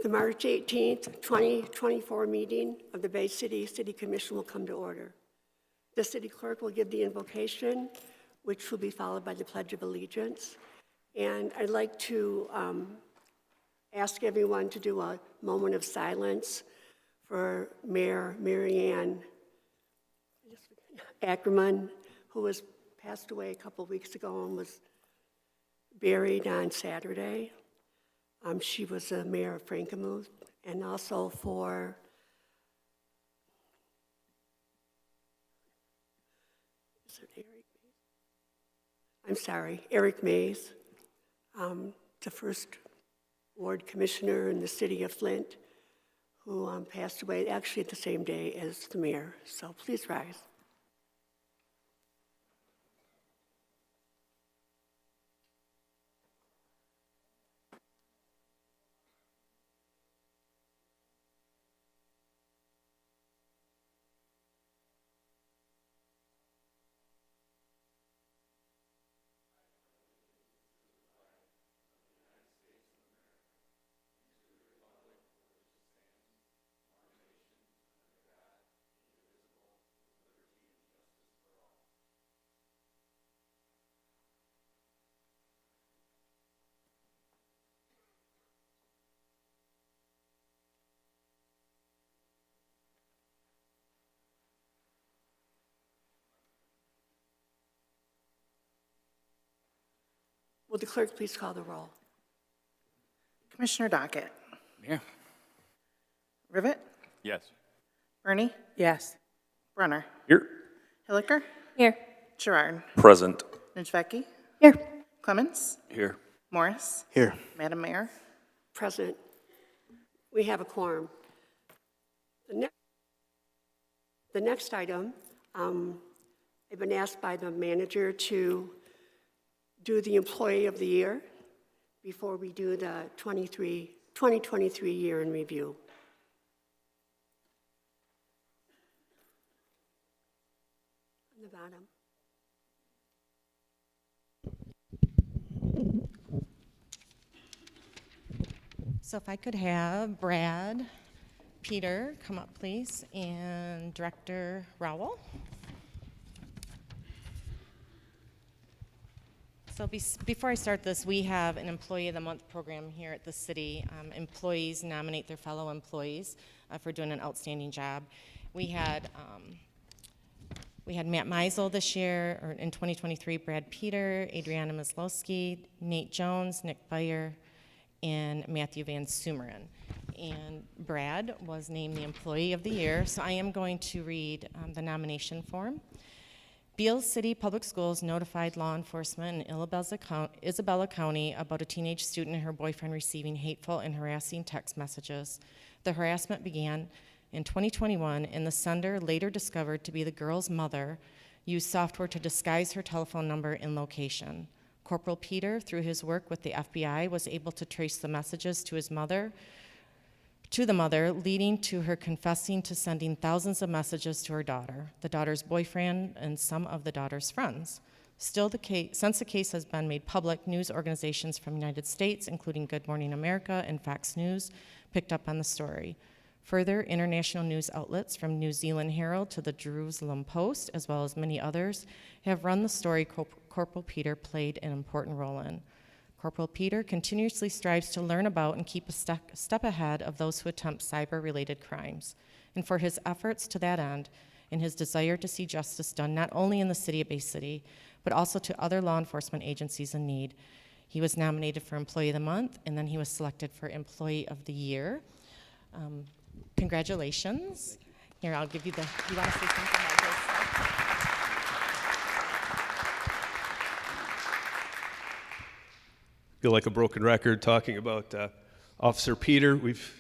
The March 18th, 2024 meeting of the Bay City City Commission will come to order. The city clerk will give the invocation, which will be followed by the Pledge of Allegiance. And I'd like to ask everyone to do a moment of silence for Mayor Marianne Ackerman, who was passed away a couple weeks ago and was buried on Saturday. She was the mayor of Frankenmuth, and also for Eric Mays, the first ward commissioner in the city of Flint, who passed away actually the same day as the mayor. So please rise. Will the clerk please call the roll? Commissioner Dockett. Here. Rivet. Yes. Bernie. Yes. Brunner. Here. Hilliker. Here. Gerard. Present. Nijvecki. Here. Clements. Here. Morris. Here. Madam Mayor. Present. We have a quorum. The next item, I've been asked by the manager to do the Employee of the Year before we do the 2023 year in review. On the bottom. So if I could have Brad, Peter, come up please, and Director Rowell. So before I start this, we have an Employee of the Month program here at the city. Employees nominate their fellow employees for doing an outstanding job. We had Matt Meisel this year, or in 2023, Brad Peter, Adriana Maslowski, Nate Jones, Nick Beyer, and Matthew Van Sumeren. And Brad was named the Employee of the Year, so I am going to read the nomination form. Beale City Public Schools notified law enforcement in Isabella County about a teenage student and her boyfriend receiving hateful and harassing text messages. The harassment began in 2021, and the sender, later discovered to be the girl's mother, used software to disguise her telephone number and location. Corporal Peter, through his work with the FBI, was able to trace the messages to the mother, leading to her confessing to sending thousands of messages to her daughter, the daughter's boyfriend, and some of the daughter's friends. Still, since the case has been made public, news organizations from the United States, including Good Morning America and Fox News, picked up on the story. Further, international news outlets from New Zealand Herald to the Jerusalem Post, as well as many others, have run the story Corporal Peter played an important role in. Corporal Peter continuously strives to learn about and keep a step ahead of those who attempt cyber-related crimes. And for his efforts to that end, and his desire to see justice done not only in the city of Bay City, but also to other law enforcement agencies in need, he was nominated for Employee of the Month, and then he was selected for Employee of the Year. Congratulations. Here, I'll give you the, you want to say something about this? Feel like a broken record talking about Officer Peter. We've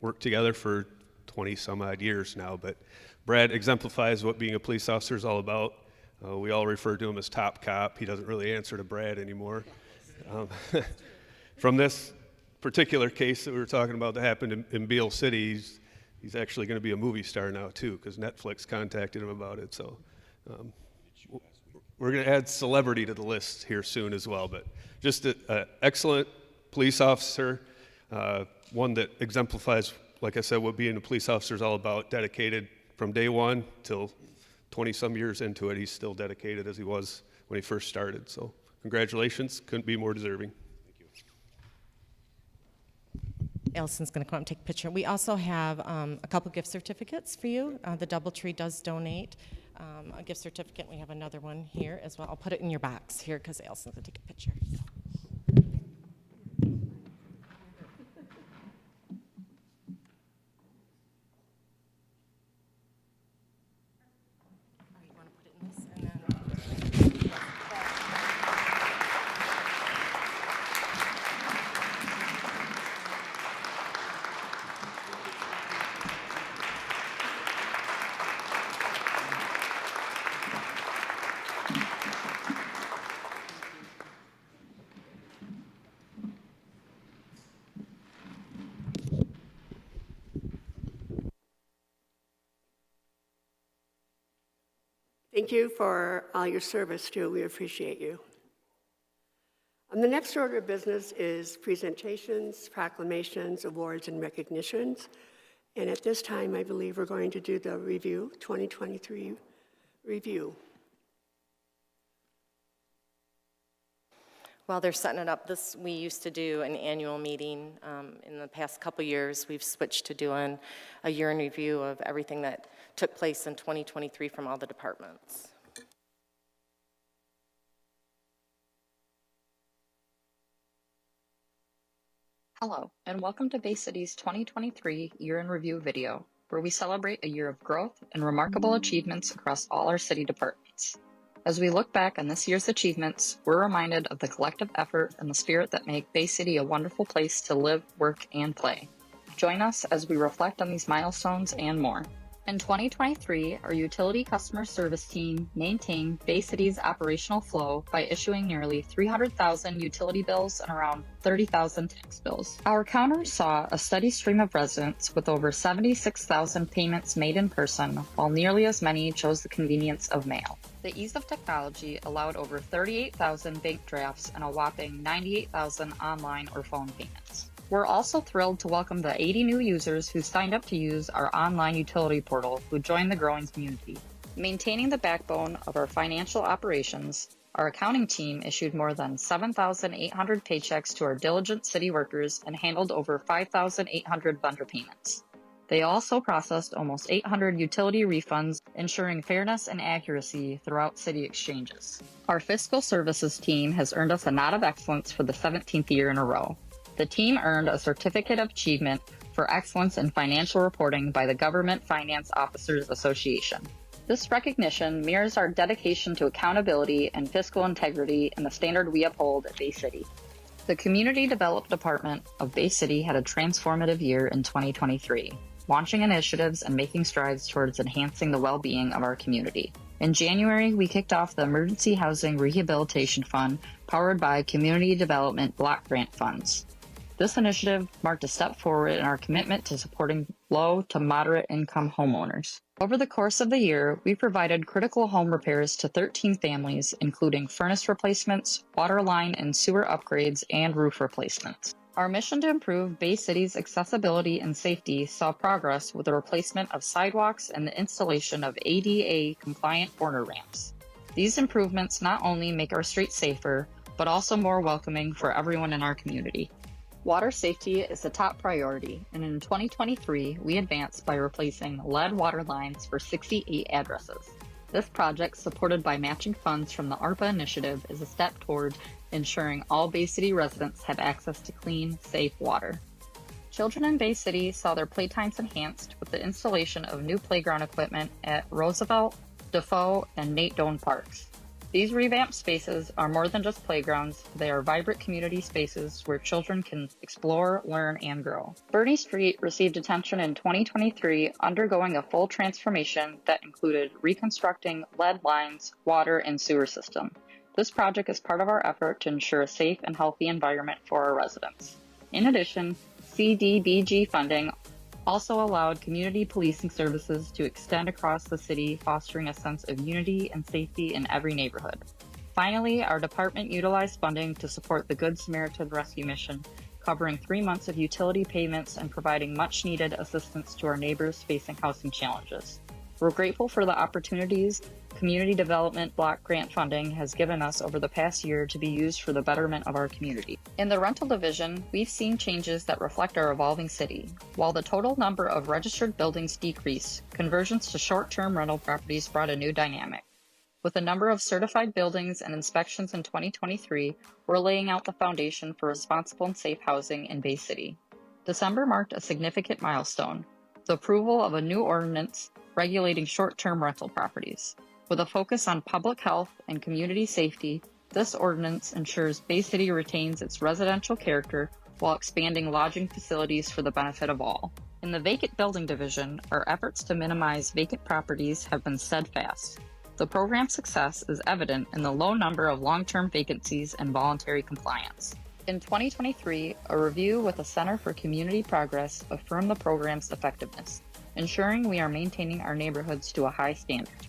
worked together for 20 some odd years now, but Brad exemplifies what being a police officer is all about. We all refer to him as Top Cop. He doesn't really answer to Brad anymore. From this particular case that we were talking about that happened in Beale City, he's actually going to be a movie star now too, because Netflix contacted him about it. So we're going to add celebrity to the list here soon as well. But just an excellent police officer, one that exemplifies, like I said, what being a police officer is all about, dedicated from day one till 20-some years into it. He's still dedicated as he was when he first started. So congratulations, couldn't be more deserving. Allison's going to come up and take a picture. We also have a couple gift certificates for you. The DoubleTree does donate a gift certificate. We have another one here as well. I'll put it in your box here because Allison's going to take a picture. You want to put it in this and then... Thank you for all your service, too. We appreciate you. The next order of business is presentations, proclamations, awards, and recognitions. And at this time, I believe we're going to do the review, 2023 review. While they're setting it up, we used to do an annual meeting. In the past couple years, we've switched to doing a year in review of everything that took place in 2023 from all the departments. Hello, and welcome to Bay City's 2023 Year in Review video, where we celebrate a year of growth and remarkable achievements across all our city departments. As we look back on this year's achievements, we're reminded of the collective effort and the spirit that make Bay City a wonderful place to live, work, and play. Join us as we reflect on these milestones and more. In 2023, our utility customer service team maintained Bay City's operational flow by issuing nearly 300,000 utility bills and around 30,000 tax bills. Our counters saw a steady stream of residents with over 76,000 payments made in person, while nearly as many chose the convenience of mail. The ease of technology allowed over 38,000 bank drafts and a whopping 98,000 online or phone payments. We're also thrilled to welcome the 80 new users who signed up to use our online utility portal who joined the growing community. Maintaining the backbone of our financial operations, our accounting team issued more than 7,800 paychecks to our diligent city workers and handled over 5,800 vendor payments. They also processed almost 800 utility refunds, ensuring fairness and accuracy throughout city exchanges. Our fiscal services team has earned us a nod of excellence for the 17th year in a row. The team earned a Certificate of Achievement for Excellence in Financial Reporting by the Government Finance Officers Association. This recognition mirrors our dedication to accountability and fiscal integrity and the standard we uphold at Bay City. The Community Development Department of Bay City had a transformative year in 2023, launching initiatives and making strides towards enhancing the well-being of our community. In January, we kicked off the Emergency Housing Rehabilitation Fund, powered by Community Development Block Grant Funds. This initiative marked a step forward in our commitment to supporting low to moderate income homeowners. Over the course of the year, we provided critical home repairs to 13 families, including furnace replacements, water line and sewer upgrades, and roof replacements. Our mission to improve Bay City's accessibility and safety saw progress with the replacement of sidewalks and the installation of ADA-compliant corner ramps. These improvements not only make our streets safer, but also more welcoming for everyone in our community. Water safety is a top priority, and in 2023, we advanced by replacing lead water lines for 68 addresses. This project, supported by matching funds from the ARPA initiative, is a step toward ensuring all Bay City residents have access to clean, safe water. Children in Bay City saw their playtimes enhanced with the installation of new playground equipment at Roosevelt, Defoe, and Nate Doan parks. These revamped spaces are more than just playgrounds, they are vibrant community spaces where children can explore, learn, and grow. Bernie Street received attention in 2023, undergoing a full transformation that included reconstructing lead lines, water, and sewer system. This project is part of our effort to ensure a safe and healthy environment for our residents. In addition, CDBG funding also allowed community policing services to extend across the city, fostering a sense of unity and safety in every neighborhood. Finally, our department utilized funding to support the Good Samaritan Rescue Mission, covering 3 months of utility payments and providing much needed assistance to our neighbors facing housing challenges. We're grateful for the opportunities Community Development Block Grant funding has given us over the past year to be used for the betterment of our community. In the rental division, we've seen changes that reflect our evolving city. While the total number of registered buildings decreased, conversions to short-term rental properties brought a new dynamic. With a number of certified buildings and inspections in 2023, we're laying out the foundation for responsible and safe housing in Bay City. December marked a significant milestone, the approval of a new ordinance regulating short-term rental properties. With a focus on public health and community safety, this ordinance ensures Bay City retains its residential character while expanding lodging facilities for the benefit of all. In the vacant building division, our efforts to minimize vacant properties have been steadfast. The program's success is evident in the low number of long-term vacancies and voluntary compliance. In 2023, a review with the Center for Community Progress affirmed the program's effectiveness, ensuring we are maintaining our neighborhoods to a high standard.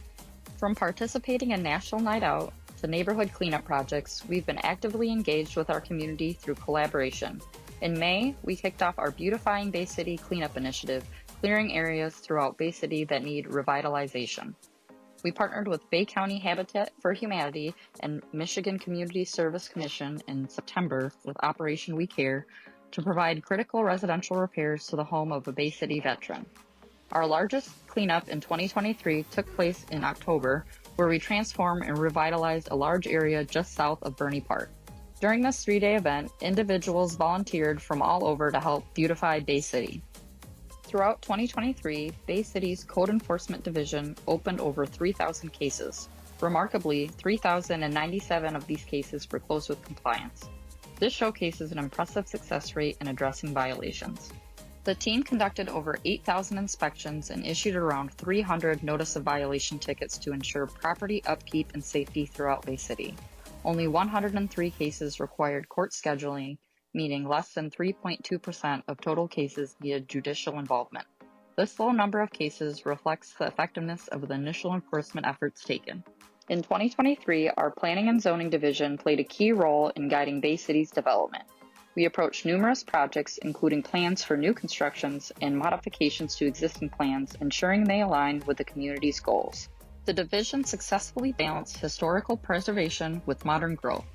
From participating in National Night Out to neighborhood cleanup projects, we've been actively engaged with our community through collaboration. In May, we kicked off our Beautifying Bay City cleanup initiative, clearing areas throughout Bay City that need revitalization. We partnered with Bay County Habitat for Humanity and Michigan Community Service Commission in September with Operation We Care to provide critical residential repairs to the home of a Bay City veteran. Our largest cleanup in 2023 took place in October, where we transformed and revitalized a large area just south of Burney Park. During this 3-day event, individuals volunteered from all over to help beautify Bay City. Throughout 2023, Bay City's Code Enforcement Division opened over 3,000 cases. Remarkably, 3,097 of these cases were closed with compliance. This showcases an impressive success rate in addressing violations. The team conducted over 8,000 inspections and issued around 300 notice of violation tickets to ensure property upkeep and safety throughout Bay City. Only 103 cases required court scheduling, meaning less than 3.2% of total cases needed judicial involvement. This low number of cases reflects the effectiveness of the initial enforcement efforts taken. In 2023, our Planning and Zoning Division played a key role in guiding Bay City's development. We approached numerous projects, including plans for new constructions and modifications to existing plans, ensuring they align with the community's goals. The division successfully balanced historical preservation with modern growth.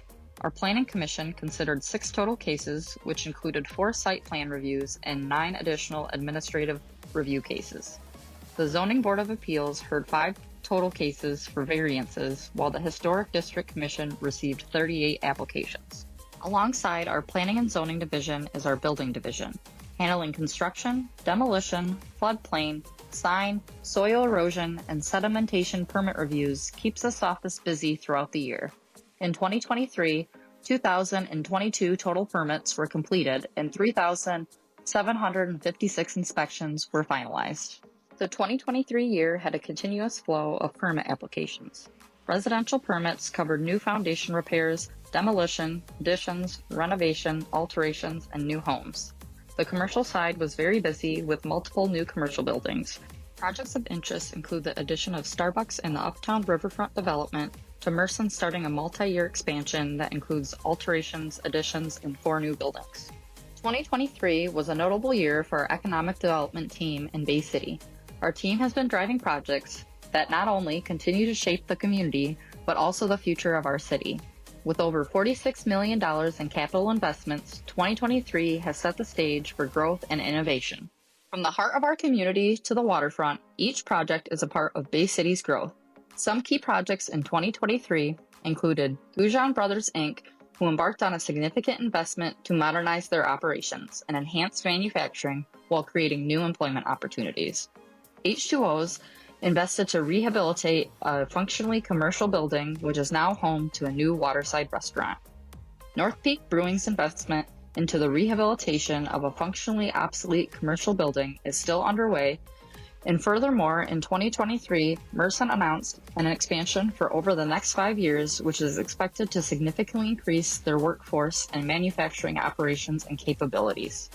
Our Planning Commission considered 6 total cases, which included 4 site plan reviews and 9 additional administrative review cases. The Zoning Board of Appeals heard 5 total cases for variances, while the Historic District Commission received 38 applications. Alongside our Planning and Zoning Division is our Building Division, handling construction, demolition, floodplain, sign, soil erosion, and sedimentation permit reviews keeps this office busy throughout the year. In 2023, 2,022 total permits were completed and 3,756 inspections were finalized. The 2023 year had a continuous flow of permit applications. Residential permits covered new foundation repairs, demolition, additions, renovation, alterations, and new homes. The commercial side was very busy with multiple new commercial buildings. Projects of interest include the addition of Starbucks in the Uptown Riverfront development, to Merson starting a multi-year expansion that includes alterations, additions, and 4 new buildings. 2023 was a notable year for our economic development team in Bay City. Our team has been driving projects that not only continue to shape the community, but also the future of our city. With over $46 million in capital investments, 2023 has set the stage for growth and innovation. From the heart of our community to the waterfront, each project is a part of Bay City's growth. Some key projects in 2023 included Goujon Brothers Inc., who embarked on a significant investment to modernize their operations and enhance manufacturing while creating new employment opportunities. H2O's invested to rehabilitate a functionally commercial building, which is now home to a new waterside restaurant. North Peak Brewing's investment into the rehabilitation of a functionally obsolete commercial building is still underway. And furthermore, in 2023, Merson announced an expansion for over the next 5 years, which is expected to significantly increase their workforce and manufacturing operations and capabilities.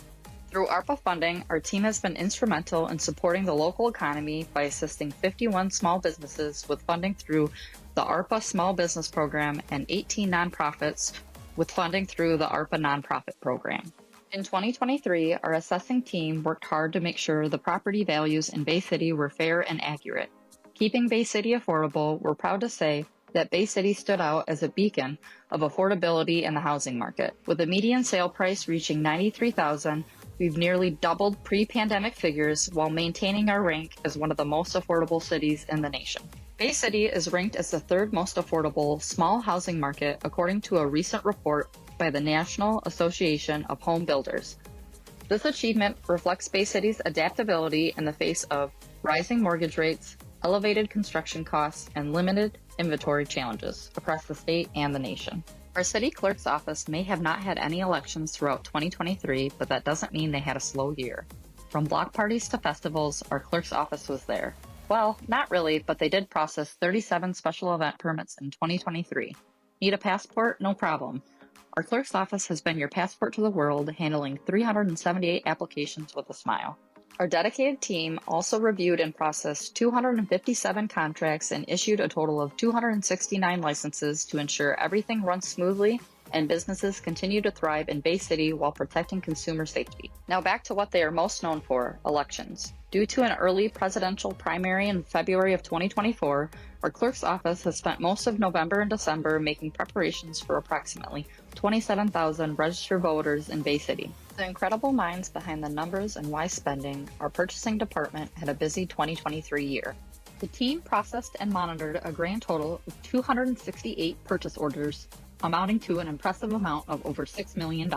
Through ARPA funding, our team has been instrumental in supporting the local economy by assisting 51 small businesses with funding through the ARPA Small Business Program and 18 nonprofits with funding through the ARPA Nonprofit Program. In 2023, our assessing team worked hard to make sure the property values in Bay City were fair and accurate. Keeping Bay City affordable, we're proud to say that Bay City stood out as a beacon of affordability in the housing market. With a median sale price reaching $93,000, we've nearly doubled pre-pandemic figures while maintaining our rank as one of the most affordable cities in the nation. Bay City is ranked as the third most affordable small housing market according to a recent report by the National Association of Home Builders. This achievement reflects Bay City's adaptability in the face of rising mortgage rates, elevated construction costs, and limited inventory challenges across the state and the nation. Our city clerk's office may have not had any elections throughout 2023, but that doesn't mean they had a slow year. From block parties to festivals, our clerk's office was there. Well, not really, but they did process 37 special event permits in 2023. Need a passport? No problem. Our clerk's office has been your passport to the world, handling 378 applications with a smile. Our dedicated team also reviewed and processed 257 contracts and issued a total of 269 licenses to ensure everything runs smoothly and businesses continue to thrive in Bay City while protecting consumer safety. Now back to what they are most known for, elections. Due to an early presidential primary in February of 2024, our clerk's office has spent most of November and December making preparations for approximately 27,000 registered voters in Bay City. The incredible minds behind the numbers and wise spending, our purchasing department had a busy 2023 year. The team processed and monitored a grand total of 268 purchase orders, amounting to an impressive amount of over $6 million.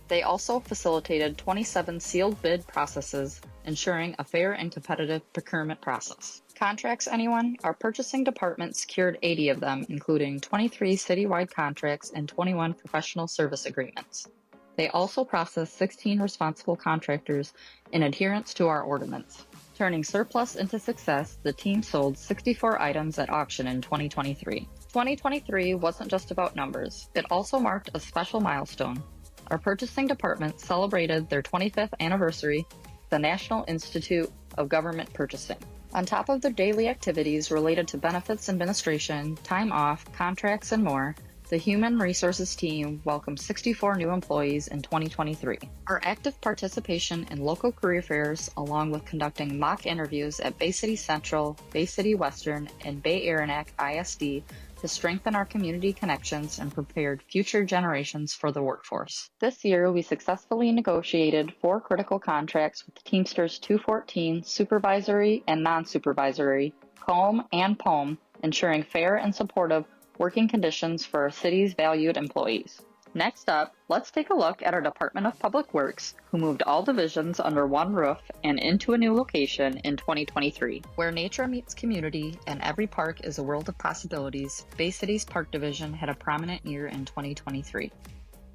They also facilitated 27 sealed bid processes, ensuring a fair and competitive procurement process. Contracts, anyone? Our purchasing department secured 80 of them, including 23 citywide contracts and 21 professional service agreements. They also processed 16 responsible contractors in adherence to our ordinance. Turning surplus into success, the team sold 64 items at auction in 2023. 2023 wasn't just about numbers. It also marked a special milestone. Our purchasing department celebrated their 25th anniversary, the National Institute of Government Purchasing. On top of their daily activities related to benefits administration, time off, contracts, and more, the Human Resources team welcomed 64 new employees in 2023. Our active participation in local career fairs, along with conducting mock interviews at Bay City Central, Bay City Western, and Bay Aranac ISD, to strengthen our community connections and prepared future generations for the workforce. This year, we successfully negotiated 4 critical contracts with Teamsters 214, supervisory and non-supervisory, COM and POM, ensuring fair and supportive working conditions for our city's valued employees. Next up, let's take a look at our Department of Public Works, who moved all divisions under one roof and into a new location in 2023. Where nature meets community and every park is a world of possibilities, Bay City's Park Division had a prominent year in 2023.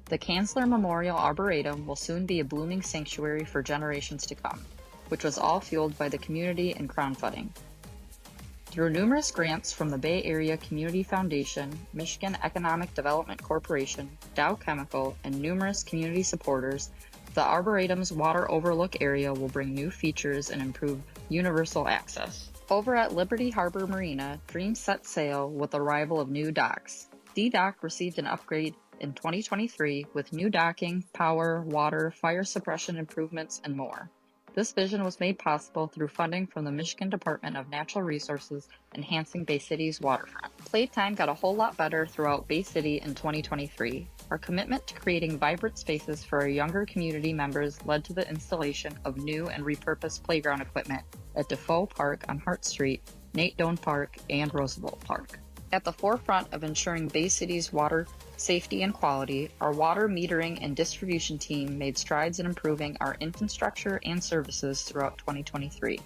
The Kanzler Memorial Arboretum will soon be a blooming sanctuary for generations to come, which was all fueled by the community and crowdfunding. Through numerous grants from the Bay Area Community Foundation, Michigan Economic Development Corporation, Dow Chemical, and numerous community supporters, the Arboretum's water overlook area will bring new features and improve universal access. Over at Liberty Harbor Marina, dreams set sail with the arrival of new docks. D-Dock received an upgrade in 2023 with new docking, power, water, fire suppression improvements, and more. This vision was made possible through funding from the Michigan Department of Natural Resources, enhancing Bay City's waterfront. Playtime got a whole lot better throughout Bay City in 2023. Our commitment to creating vibrant spaces for our younger community members led to the installation of new and repurposed playground equipment at Defoe Park on Hart Street, Nate Doan Park, and Roosevelt Park. At the forefront of ensuring Bay City's water safety and quality, our water metering and distribution team made strides in improving our infrastructure and services throughout 2023.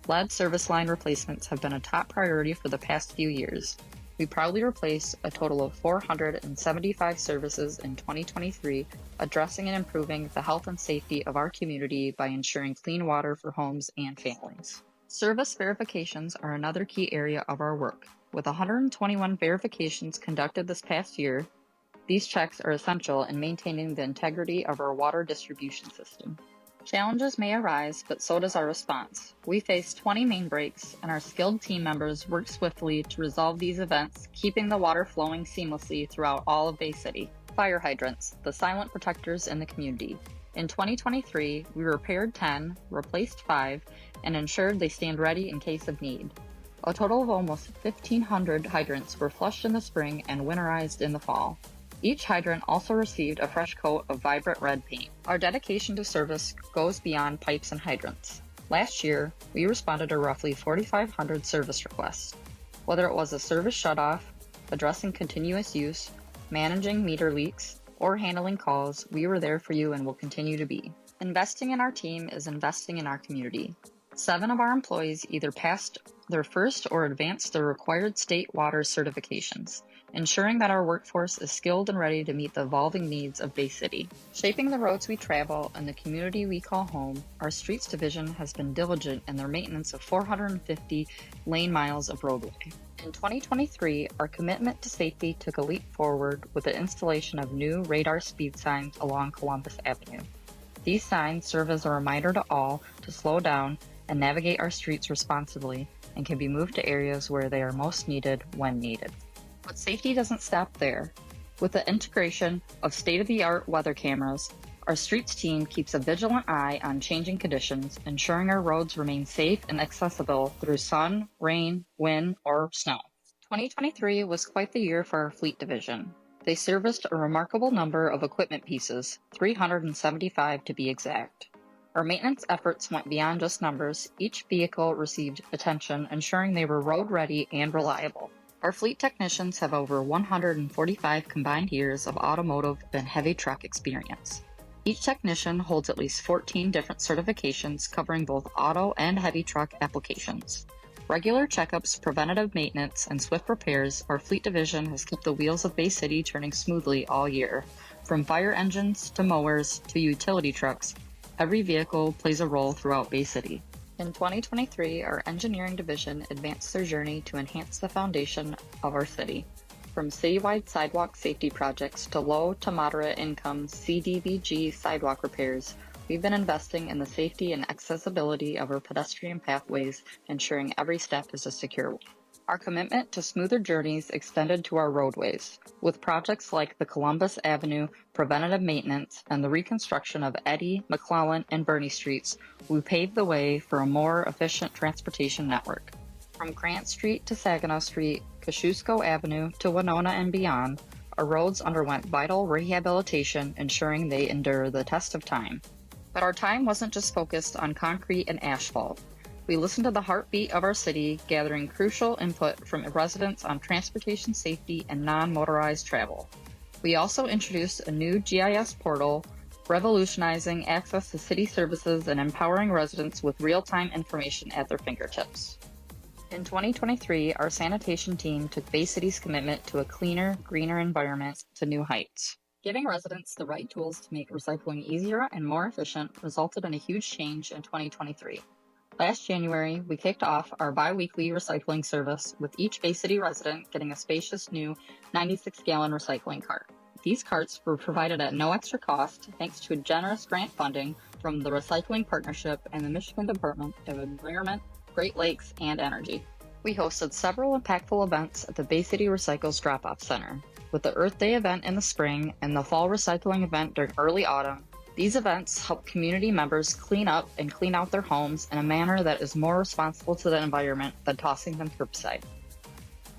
Lead service line replacements have been a top priority for the past few years. We proudly replaced a total of 475 services in 2023, addressing and improving the health and safety of our community by ensuring clean water for homes and families. Service verifications are another key area of our work. With 121 verifications conducted this past year, these checks are essential in maintaining the integrity of our water distribution system. Challenges may arise, but so does our response. We faced 20 main breaks, and our skilled team members worked swiftly to resolve these events, keeping the water flowing seamlessly throughout all of Bay City. Fire hydrants, the silent protectors in the community. In 2023, we repaired 10, replaced 5, and ensured they stand ready in case of need. A total of almost 1,500 hydrants were flushed in the spring and winterized in the fall. Each hydrant also received a fresh coat of vibrant red paint. Our dedication to service goes beyond pipes and hydrants. Last year, we responded to roughly 4,500 service requests. Whether it was a service shutoff, addressing continuous use, managing meter leaks, or handling calls, we were there for you and will continue to be. Investing in our team is investing in our community. 7 of our employees either passed their first or advanced their required state water certifications, ensuring that our workforce is skilled and ready to meet the evolving needs of Bay City. Shaping the roads we travel and the community we call home, our Streets Division has been diligent in their maintenance of 450 lane miles of roadway. In 2023, our commitment to safety took a leap forward with the installation of new radar speed signs along Columbus Avenue. These signs serve as a reminder to all to slow down and navigate our streets responsibly and can be moved to areas where they are most needed when needed. But safety doesn't stop there. With the integration of state-of-the-art weather cameras, our streets team keeps a vigilant eye on changing conditions, ensuring our roads remain safe and accessible through sun, rain, wind, or snow. 2023 was quite the year for our fleet division. They serviced a remarkable number of equipment pieces, 375 to be exact. Our maintenance efforts went beyond just numbers. Each vehicle received attention, ensuring they were road ready and reliable. Our fleet technicians have over 145 combined years of automotive and heavy truck experience. Each technician holds at least 14 different certifications covering both auto and heavy truck applications. Regular checkups, preventative maintenance, and swift repairs, our fleet division has kept the wheels of Bay City turning smoothly all year. From fire engines to mowers to utility trucks, every vehicle plays a role throughout Bay City. In 2023, our engineering division advanced their journey to enhance the foundation of our city. From citywide sidewalk safety projects to low to moderate income CDBG sidewalk repairs, we've been investing in the safety and accessibility of our pedestrian pathways, ensuring every step is a secure one. Our commitment to smoother journeys extended to our roadways, with projects like the Columbus Avenue preventative maintenance and the reconstruction of Eddy, McClellan, and Burney Streets. We paved the way for a more efficient transportation network. From Grant Street to Saginaw Street, Kosciuszko Avenue to Winona and beyond, our roads underwent vital rehabilitation, ensuring they endure the test of time. But our time wasn't just focused on concrete and asphalt. We listened to the heartbeat of our city, gathering crucial input from residents on transportation safety and non-motorized travel. We also introduced a new GIS portal, revolutionizing access to city services and empowering residents with real-time information at their fingertips. In 2023, our sanitation team took Bay City's commitment to a cleaner, greener environment to new heights. Giving residents the right tools to make recycling easier and more efficient resulted in a huge change in 2023. Last January, we kicked off our bi-weekly recycling service, with each Bay City resident getting a spacious new 96-gallon recycling cart. These carts were provided at no extra cost thanks to a generous grant funding from the Recycling Partnership and the Michigan Department of Environment, Great Lakes, and Energy. We hosted several impactful events at the Bay City Recycles Drop-Off Center, with the Earth Day event in the spring and the fall recycling event during early autumn. These events help community members clean up and clean out their homes in a manner that is more responsible to the environment than tossing them curbside.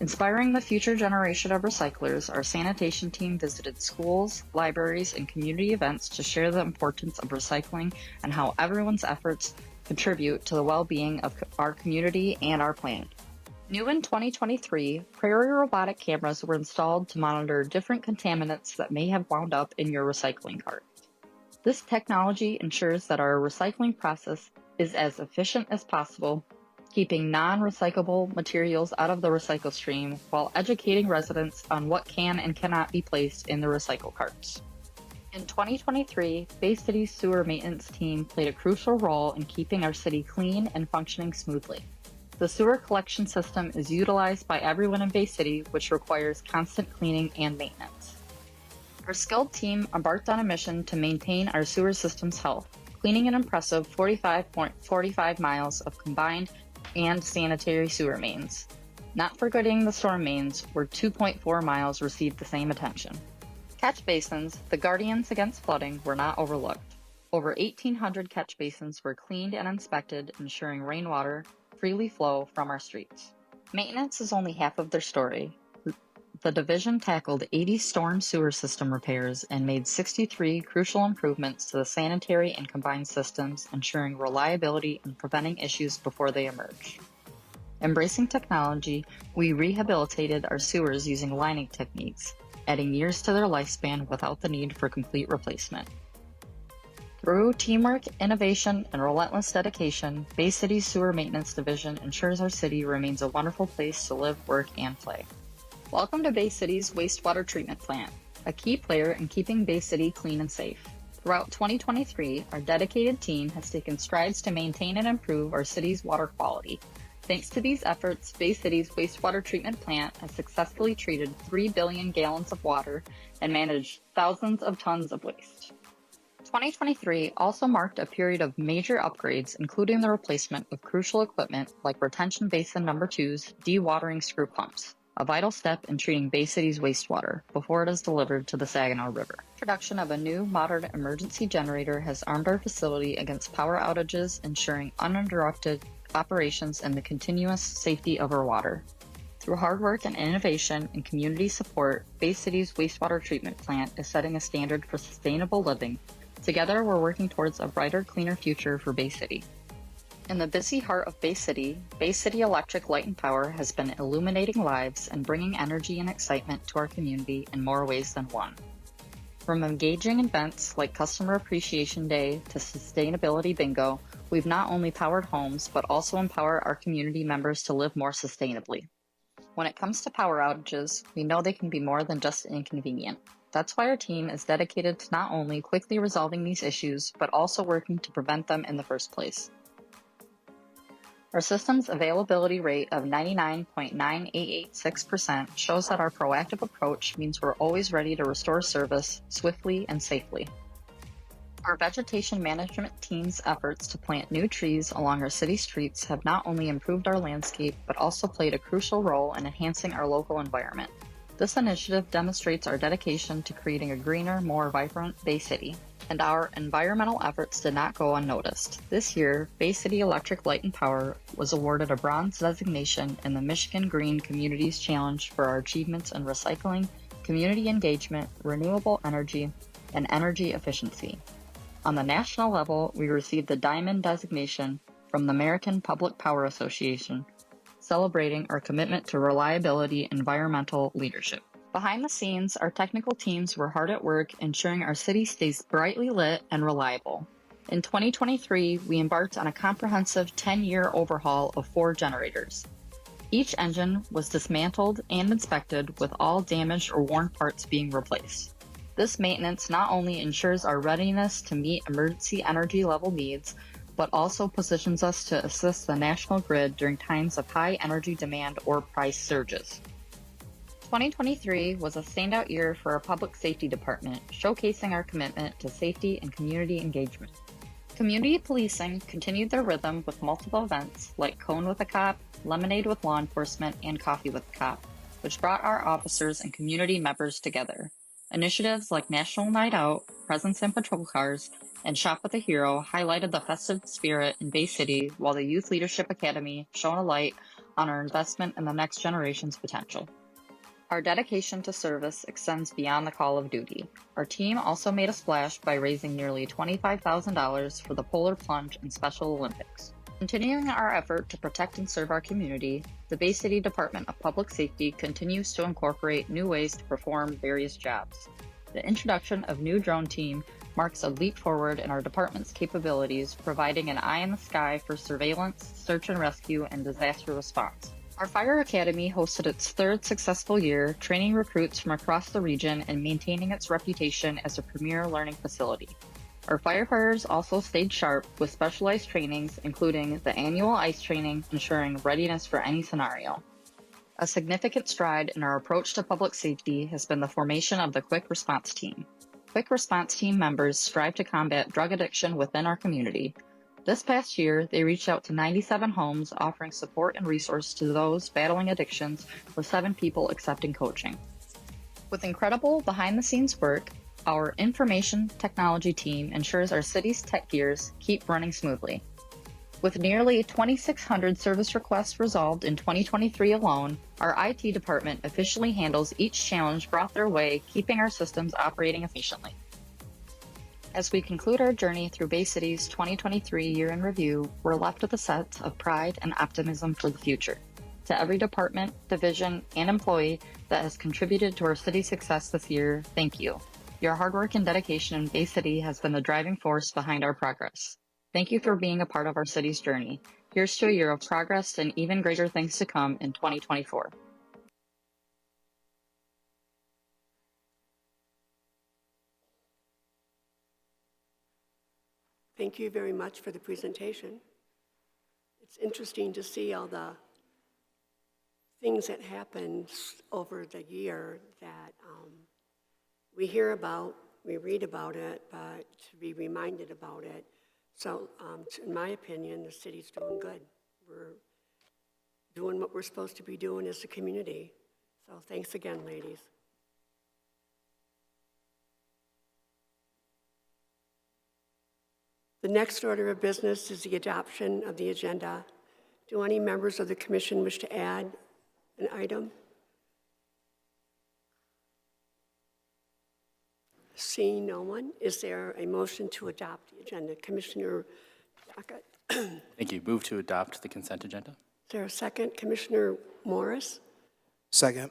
Inspiring the future generation of recyclers, our sanitation team visited schools, libraries, and community events to share the importance of recycling and how everyone's efforts contribute to the well-being of our community and our planet. New in 2023, Prairie robotic cameras were installed to monitor different contaminants that may have wound up in your recycling cart. This technology ensures that our recycling process is as efficient as possible, keeping non-recyclable materials out of the recycle stream while educating residents on what can and cannot be placed in the recycle carts. In 2023, Bay City's sewer maintenance team played a crucial role in keeping our city clean and functioning smoothly. The sewer collection system is utilized by everyone in Bay City, which requires constant cleaning and maintenance. Our skilled team embarked on a mission to maintain our sewer system's health, cleaning an impressive 45.45 miles of combined and sanitary sewer mains. Not forgetting the storm mains, where 2.4 miles received the same attention. Catch basins, the guardians against flooding, were not overlooked. Over 1,800 catch basins were cleaned and inspected, ensuring rainwater freely flow from our streets. Maintenance is only half of their story. The division tackled 80 storm sewer system repairs and made 63 crucial improvements to the sanitary and combined systems, ensuring reliability and preventing issues before they emerge. Embracing technology, we rehabilitated our sewers using lining techniques, adding years to their lifespan without the need for complete replacement. Through teamwork, innovation, and relentless dedication, Bay City's Sewer Maintenance Division ensures our city remains a wonderful place to live, work, and play. Welcome to Bay City's wastewater treatment plant, a key player in keeping Bay City clean and safe. Throughout 2023, our dedicated team has taken strides to maintain and improve our city's water quality. Thanks to these efforts, Bay City's wastewater treatment plant has successfully treated 3 billion gallons of water and managed thousands of tons of waste. 2023 also marked a period of major upgrades, including the replacement of crucial equipment like retention basin number 2's dewatering screw pumps, a vital step in treating Bay City's wastewater before it is delivered to the Saginaw River. Introduction of a new modern emergency generator has armed our facility against power outages, ensuring uninterrupted operations and the continuous safety of our water. Through hard work and innovation and community support, Bay City's wastewater treatment plant is setting a standard for sustainable living. Together, we're working towards a brighter, cleaner future for Bay City. In the busy heart of Bay City Electric Light and Power has been illuminating lives and bringing energy and excitement to our community in more ways than one. From engaging events like Customer Appreciation Day to Sustainability Bingo, we've not only powered homes, but also empowered our community members to live more sustainably. When it comes to power outages, we know they can be more than just inconvenient. That's why our team is dedicated to not only quickly resolving these issues, but also working to prevent them in the first place. Our system's availability rate of 99.9886% shows that our proactive approach means we're always ready to restore service swiftly and safely. Our vegetation management team's efforts to plant new trees along our city streets have not only improved our landscape, but also played a crucial role in enhancing our local environment. This initiative demonstrates our dedication to creating a greener, more vibrant Bay City. And our environmental efforts did not go unnoticed. This year, Bay City Electric Light and Power was awarded a bronze designation in the Michigan Green Communities Challenge for our achievements in recycling, community engagement, renewable energy, and energy efficiency. On the national level, we received the Diamond designation from the American Public Power Association, celebrating our commitment to reliability and environmental leadership. Behind the scenes, our technical teams were hard at work ensuring our city stays brightly lit and reliable. In 2023, we embarked on a comprehensive 10-year overhaul of 4 generators. Each engine was dismantled and inspected, with all damaged or worn parts being replaced. This maintenance not only ensures our readiness to meet emergency energy level needs, but also positions us to assist the national grid during times of high energy demand or price surges. 2023 was a standout year for our public safety department, showcasing our commitment to safety and community engagement. Community policing continued their rhythm with multiple events like Cone with a Cop, Lemonade with Law Enforcement, and Coffee with a Cop, which brought our officers and community members together. Initiatives like National Night Out, Presence in Patrol Cars, and Shop with a Hero highlighted the festive spirit in Bay City, while the Youth Leadership Academy shone a light on our investment in the next generation's potential. Our dedication to service extends beyond the call of duty. Our team also made a splash by raising nearly $25,000 for the Polar Plunge and Special Olympics. Continuing our effort to protect and serve our community, the Bay City Department of Public Safety continues to incorporate new ways to perform various jobs. The introduction of new drone team marks a leap forward in our department's capabilities, providing an eye in the sky for surveillance, search and rescue, and disaster response. Our Fire Academy hosted its 3rd successful year, training recruits from across the region and maintaining its reputation as a premier learning facility. Our firefighters also stayed sharp with specialized trainings, including the annual ICE training, ensuring readiness for any scenario. A significant stride in our approach to public safety has been the formation of the Quick Response Team. Quick Response Team members strive to combat drug addiction within our community. This past year, they reached out to 97 homes, offering support and resources to those battling addictions, with 7 people accepting coaching. With incredible behind-the-scenes work, Our information technology team ensures our city's tech gears keep running smoothly. With nearly 2,600 service requests resolved in 2023 alone, our IT department officially handles each challenge brought their way, keeping our systems operating efficiently. As we conclude our journey through Bay City's 2023 year in review, we're left with a sense of pride and optimism for the future. To every department, division, and employee that has contributed to our city's success this year, thank you. Your hard work and dedication in Bay City has been the driving force behind our progress. Thank you for being a part of our city's journey. Here's to a year of progress and even greater things to come in 2024. Thank you very much for the presentation. It's interesting to see all the things that happened over the year that we hear about, we read about it, but to be reminded about it. So in my opinion, the city's doing good. We're doing what we're supposed to be doing as a community. So thanks again, ladies. The next order of business is the adoption of the agenda. Do any members of the commission wish to add an item? Seeing no one, is there a motion to adopt the agenda? Commissioner Dockett? Thank you. Move to adopt the consent agenda. Is there a second? Commissioner Morris? Second.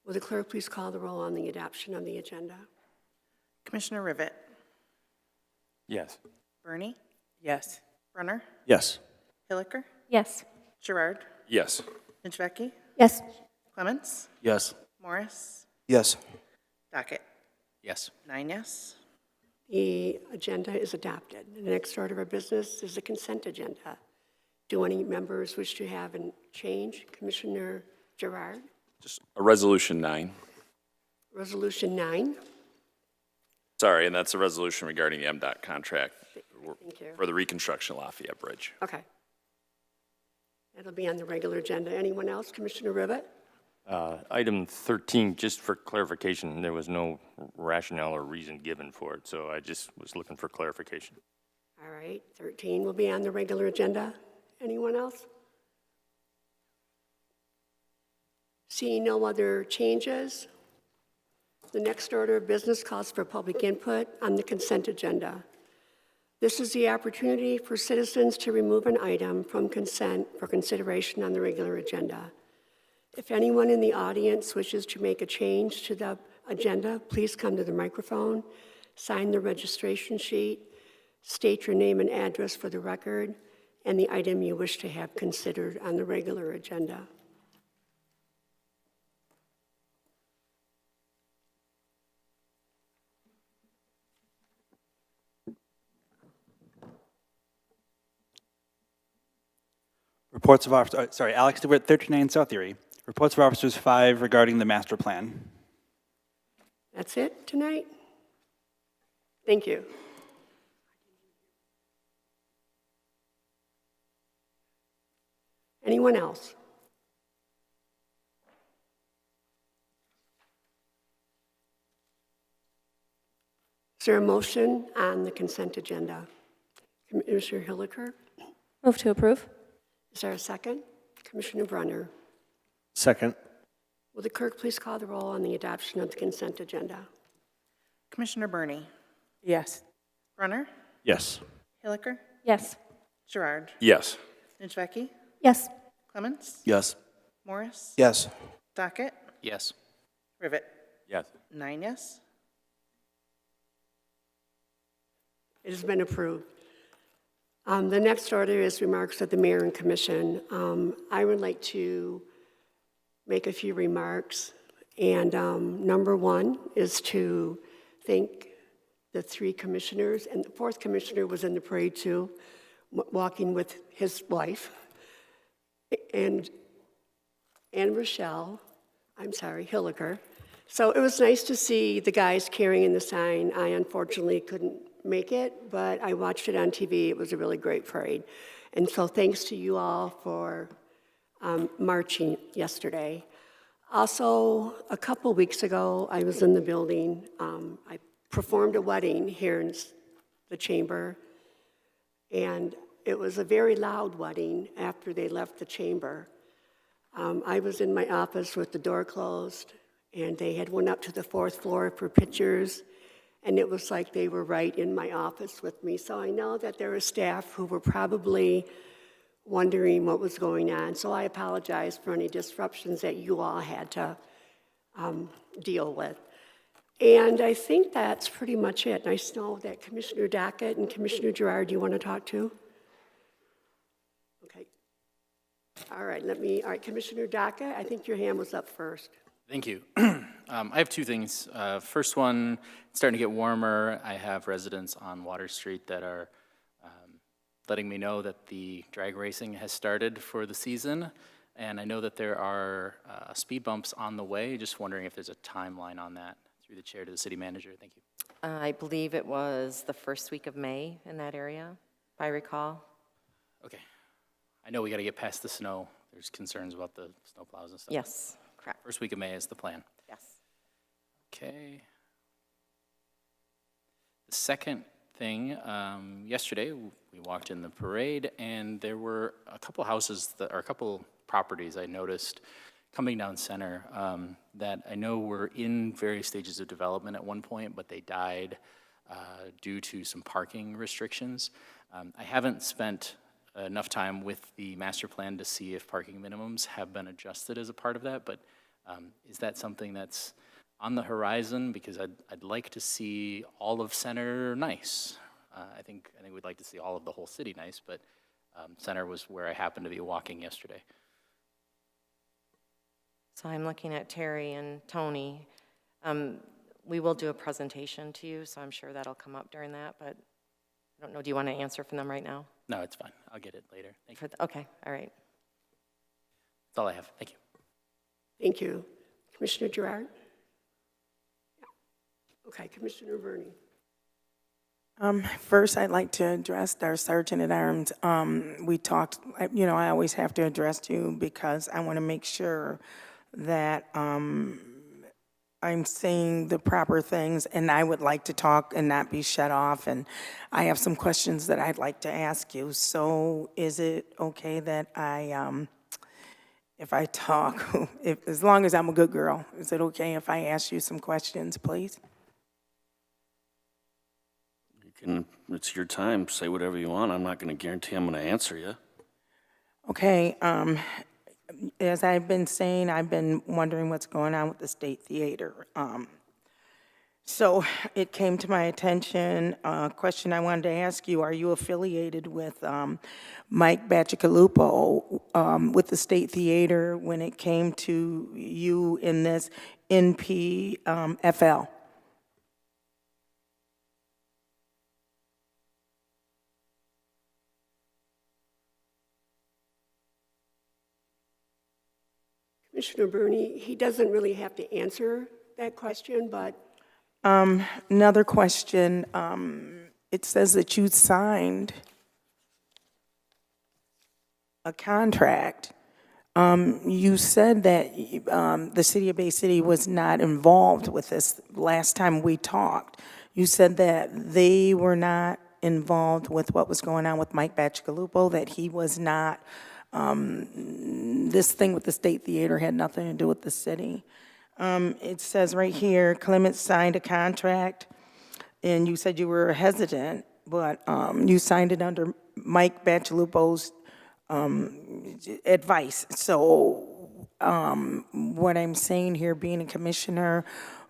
Will the clerk please call the roll on the adoption of the agenda? Commissioner Rivet, Yes. Burney, Yes. Brunner, Yes. Hilliker, Yes. Gerard, Yes. Nijveki, Yes. Clements, Yes. Morris, Yes. Dockett. Yes. 9 yes. The agenda is adopted. The next order of business is the consent agenda. Do any members wish to have a change? Commissioner Gerard? Just a resolution 9. Resolution 9. Sorry, and that's a resolution regarding the MDOT contract Thank you. for the reconstruction of Lafayette Bridge. Okay. That'll be on the regular agenda. Anyone else? Commissioner Rivet? Item 13, just for clarification, there was no rationale or reason given for it, so I just was looking for clarification. All right. 13 will be on the regular agenda. Anyone else? Seeing no other changes, the next order of business calls for public input on the consent agenda. This is the opportunity for citizens to remove an item from consent for consideration on the regular agenda. If anyone in the audience wishes to make a change to the agenda, please come to the microphone, sign the registration sheet, state your name and address for the record, and the item you wish to have considered on the regular agenda. Reports of officers, sorry, Alex DeWitt, 39 South Erie. Reports of officers 5 regarding the master plan. That's it tonight? Thank you. Anyone else? Is there a motion on the consent agenda? Commissioner Hilliker? Move to approve. Is there a second? Commissioner Brunner? Second. Will the clerk please call the roll on the adoption of the consent agenda? Commissioner Burney, Yes. Brunner, Yes. Hilliker, Yes. Gerard, Yes. Nijveki, Yes. Clements, Yes. Morris, Yes. Dockett, Yes. Rivet. Yes. 9 yes. It has been approved. The next order is remarks of the mayor and commission. I would like to make a few remarks. And number one is to thank the 3 commissioners, and the 4th commissioner was in the parade too, walking with his wife. And Rochelle, Hilliker. So it was nice to see the guys carrying the sign. I unfortunately couldn't make it, but I watched it on TV. It was a really great parade. And so thanks to you all for marching yesterday. Also, a couple weeks ago, I was in the building. I performed a wedding here in the chamber, and it was a very loud wedding after they left the chamber. I was in my office with the door closed, and they had went up to the 4th floor for pictures, and it was like they were right in my office with me. So I know that there were staff who were probably wondering what was going on. So I apologize for any disruptions that you all had to deal with. And I think that's pretty much it. And I know that Commissioner Dockett and Commissioner Gerard, you want to talk too? Okay. All right, all right, Commissioner Dockett, I think your hand was up first. Thank you. I have two things. First one, it's starting to get warmer. I have residents on Water Street that are letting me know that the drag racing has started for the season. And I know that there are speed bumps on the way. Just wondering if there's a timeline on that. Through the chair to the city manager. Thank you. I believe it was the first week of May in that area, if I recall. Okay. I know we got to get past the snow. There's concerns about the snow plows and stuff. Yes, correct. First week of May is the plan. Yes. Okay. The second thing, yesterday we walked in the parade and there were a couple houses that, or a couple properties I noticed coming down Center that I know were in various stages of development at one point, but they died due to some parking restrictions. I haven't spent enough time with the master plan to see if parking minimums have been adjusted as a part of that, but is that something that's on the horizon? Because I'd like to see all of Center nice. I think we'd like to see all of the whole city nice, but Center was where I happened to be walking yesterday. So I'm looking at Terry and Tony. We will do a presentation to you, so I'm sure that'll come up during that, but I don't know, do you want to answer from them right now? No, it's fine. I'll get it later. Thank you. Okay, all right. That's all I have. Thank you. Thank you. Commissioner Gerard? Yeah. Okay, Commissioner Burney. First, I'd like to address our Sergeant at Arms. We talked, I always have to address you because I want to make sure that I'm saying the proper things, and I would like to talk and not be shut off, and I have some questions that I'd like to ask you. So is it okay that if I talk, as long as I'm a good girl, is it okay if I ask you some questions, please? It's your time. Say whatever you want. I'm not going to guarantee I'm going to answer you. Okay. As I've been saying, I've been wondering what's going on with the State Theater. So it came to my attention, a question I wanted to ask you, are you affiliated with Mike Bacigalupo with the State Theater when it came to you in this NPFL? Commissioner Burney, he doesn't really have to answer that question, but... Another question. It says that you signed a contract. You said that the City of Bay City was not involved with this last time we talked. You said that they were not involved with what was going on with Mike Bacigalupo, that he was not... this thing with the State Theater had nothing to do with the city. It says right here, Clements signed a contract, and you said you were hesitant, but you signed it under Mike Bacigalupo's advice. So what I'm saying here, being a commissioner,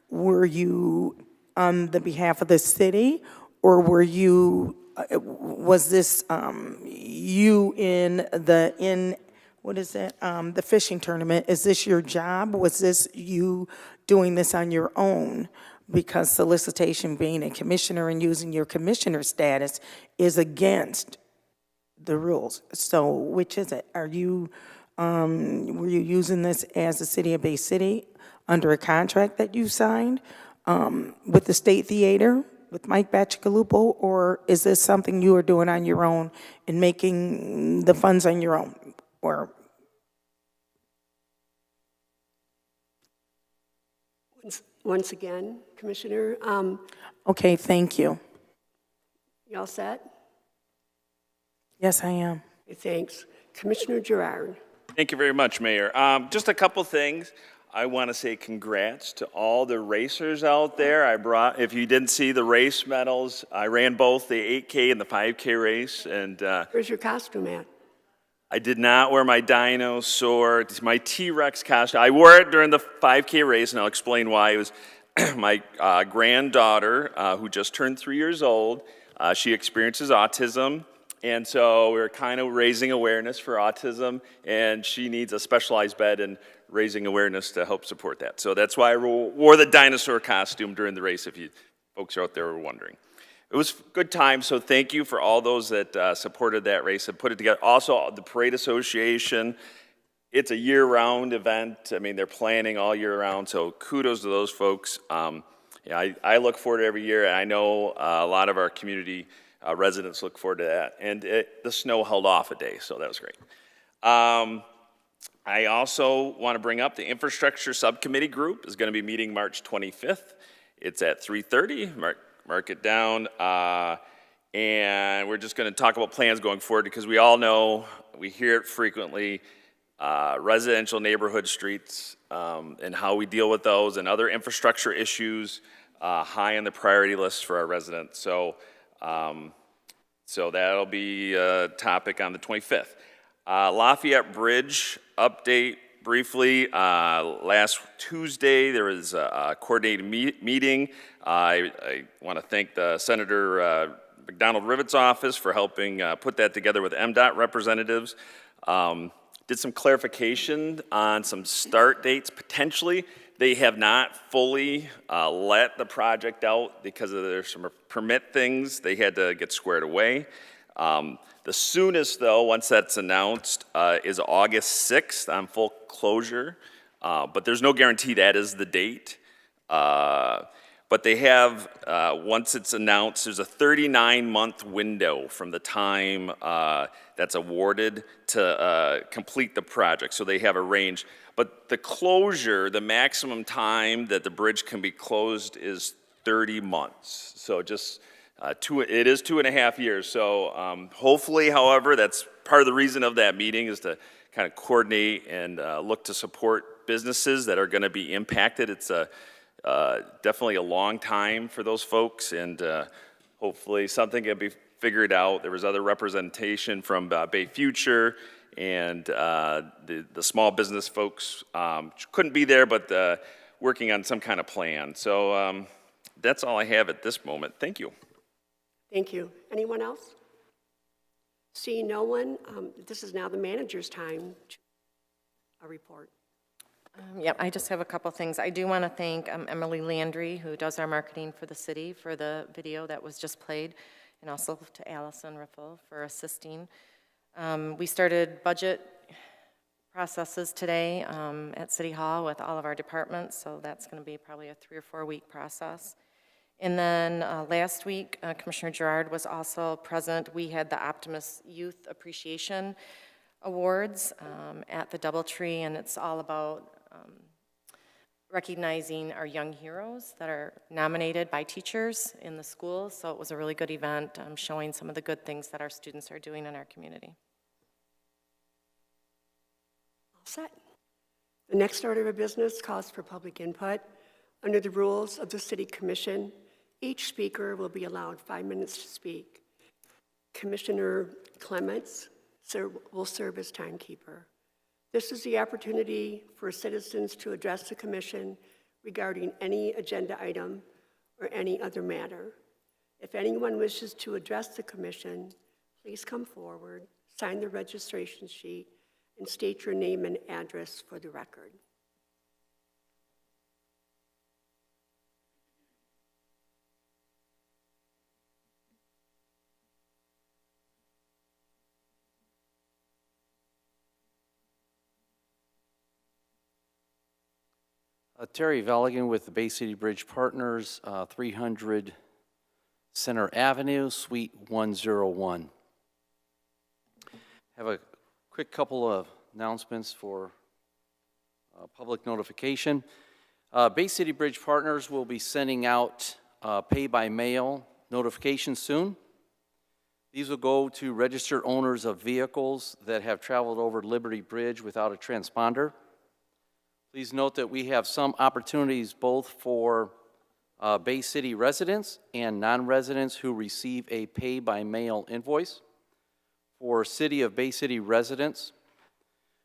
were you on the behalf of the city, or were you... was this you in the fishing tournament? Is this your job? Was this you doing this on your own? Because solicitation, being a commissioner and using your commissioner status is against the rules. So which is it? Are you, were you using this as the City of Bay City under a contract that you signed with the State Theater? With Mike Bacigalupo, or is this something you are doing on your own and making the funds on your own? Or once again, Commissioner. Okay, thank you. You all set? Yes, I am. Okay, thanks. Commissioner Gerard. Thank you very much, Mayor. Just a couple things. I want to say congrats to all the racers out there. If you didn't see the race medals, I ran both the 8K and the 5K race, and Where's your costume at? I did not wear my dinosaur, my T-Rex costume. I wore it during the 5K race, and I'll explain why. It was my granddaughter, who just turned 3 years old. She experiences autism, and so we're kind of raising awareness for autism, and she needs a specialized bed and raising awareness to help support that. So that's why I wore the dinosaur costume during the race, if you folks out there were wondering. It was a good time, so thank you for all those that supported that race and put it together. Also, the Parade Association, it's a year-round event. I mean, they're planning all year round, so kudos to those folks. Yeah, I look forward to it every year, and I know a lot of our community residents look forward to that. And the snow held off a day, so that was great. I also want to bring up the Infrastructure Subcommittee Group is going to be meeting March 25th. It's at 3:30. Mark it down. And we're just going to talk about plans going forward because we all know, we hear it frequently, residential neighborhood streets and how we deal with those and other infrastructure issues high on the priority list for our residents. So that'll be a topic on the 25th. Lafayette Bridge update briefly. Last Tuesday, there was a coordinated meeting. I want to thank the Senator McDonald Rivet's office for helping put that together with MDOT representatives. Did some clarification on some start dates potentially. They have not fully let the project out because of there's some permit things they had to get squared away. The soonest, though, once that's announced, is August 6th on full closure, but there's no guarantee that is the date. But they have, once it's announced, there's a 39-month window from the time that's awarded to complete the project, so they have a range. But the closure, the maximum time that the bridge can be closed is 30 months. So just it is 2.5 years. So hopefully, however, that's part of the reason of that meeting is to kind of coordinate and look to support businesses that are going to be impacted. It's definitely a long time for those folks, and hopefully something can be figured out. There was other representation from Bay Future and the small business folks couldn't be there, but working on some kind of plan. So that's all I have at this moment. Thank you. Thank you. Anyone else? Seeing no one, this is now the manager's time to a report. Yep, I just have a couple things. I do want to thank Emily Landry, who does our marketing for the city, for the video that was just played, and also to Allison Riffle for assisting. We started budget processes today at City Hall with all of our departments, so that's going to be probably a 3 or 4 week process. And then last week, Commissioner Gerard was also present. We had the Optimus Youth Appreciation Awards at the Doubletree, and it's all about recognizing our young heroes that are nominated by teachers in the schools. So it was a really good event, showing some of the good things that our students are doing in our community. All set. The next order of business calls for public input. Under the rules of the City Commission, each speaker will be allowed 5 minutes to speak. Commissioner Clements will serve as timekeeper. This is the opportunity for citizens to address the commission regarding any agenda item or any other matter. If anyone wishes to address the commission, please come forward, sign the registration sheet, and state your name and address for the record. Terry Veligan with the Bay City Bridge Partners, 300 Center Avenue, Suite 101. Have a quick couple of announcements for public notification. Bay City Bridge Partners will be sending out pay-by-mail notifications soon. These will go to registered owners of vehicles that have traveled over Liberty Bridge without a transponder. Please note that we have some opportunities both for Bay City residents and non-residents who receive a pay-by-mail invoice. For City of Bay City residents,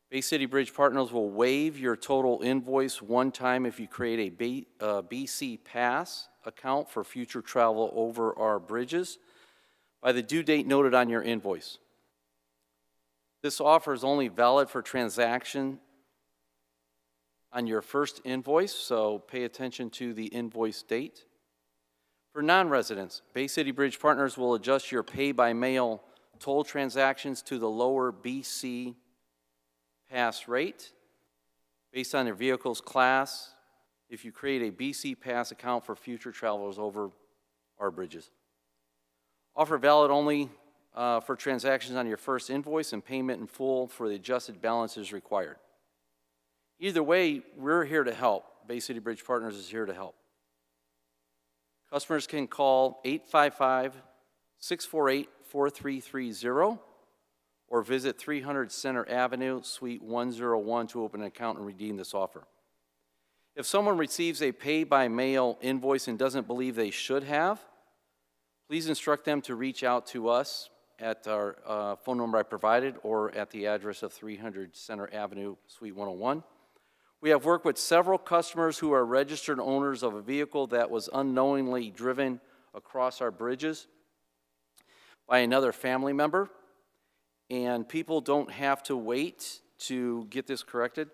Bay City Bridge Partners will waive your total invoice one time if you create a BC Pass account for future travel over our bridges by the due date noted on your invoice. This offer is only valid for transaction on your first invoice, so pay attention to the invoice date. For non-residents, Bay City Bridge Partners will adjust your pay-by-mail toll transactions to the lower BC Pass rate based on your vehicle's class if you create a BC Pass account for future travelers over our bridges. Offer valid only for transactions on your first invoice, and payment in full for the adjusted balance is required. Either way, we're here to help. Bay City Bridge Partners is here to help. Customers can call 855-648-4330 or visit 300 Center Avenue, Suite 101 to open an account and redeem this offer. If someone receives a pay-by-mail invoice and doesn't believe they should have, please instruct them to reach out to us at our phone number I provided or at the address of 300 Center Avenue, Suite 101. We have worked with several customers who are registered owners of a vehicle that was unknowingly driven across our bridges by another family member, and people don't have to wait to get this corrected.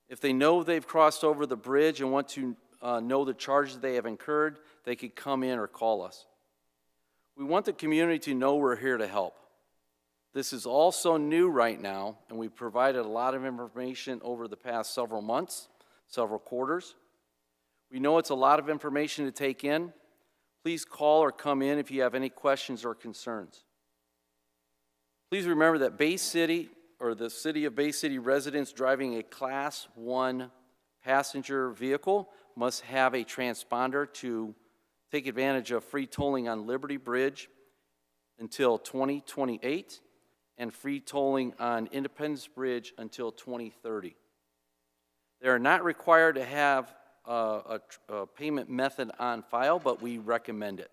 If they know they've crossed over the bridge and want to know the charges they have incurred, they could come in or call us. We want the community to know we're here to help. This is also new right now, and we provided a lot of information over the past several months, several quarters. We know it's a lot of information to take in. Please call or come in if you have any questions or concerns. Please remember that Bay City, or the City of Bay City residents driving a Class 1 passenger vehicle must have a transponder to take advantage of free tolling on Liberty Bridge until 2028 and free tolling on Independence Bridge until 2030. They are not required to have a payment method on file, but we recommend it.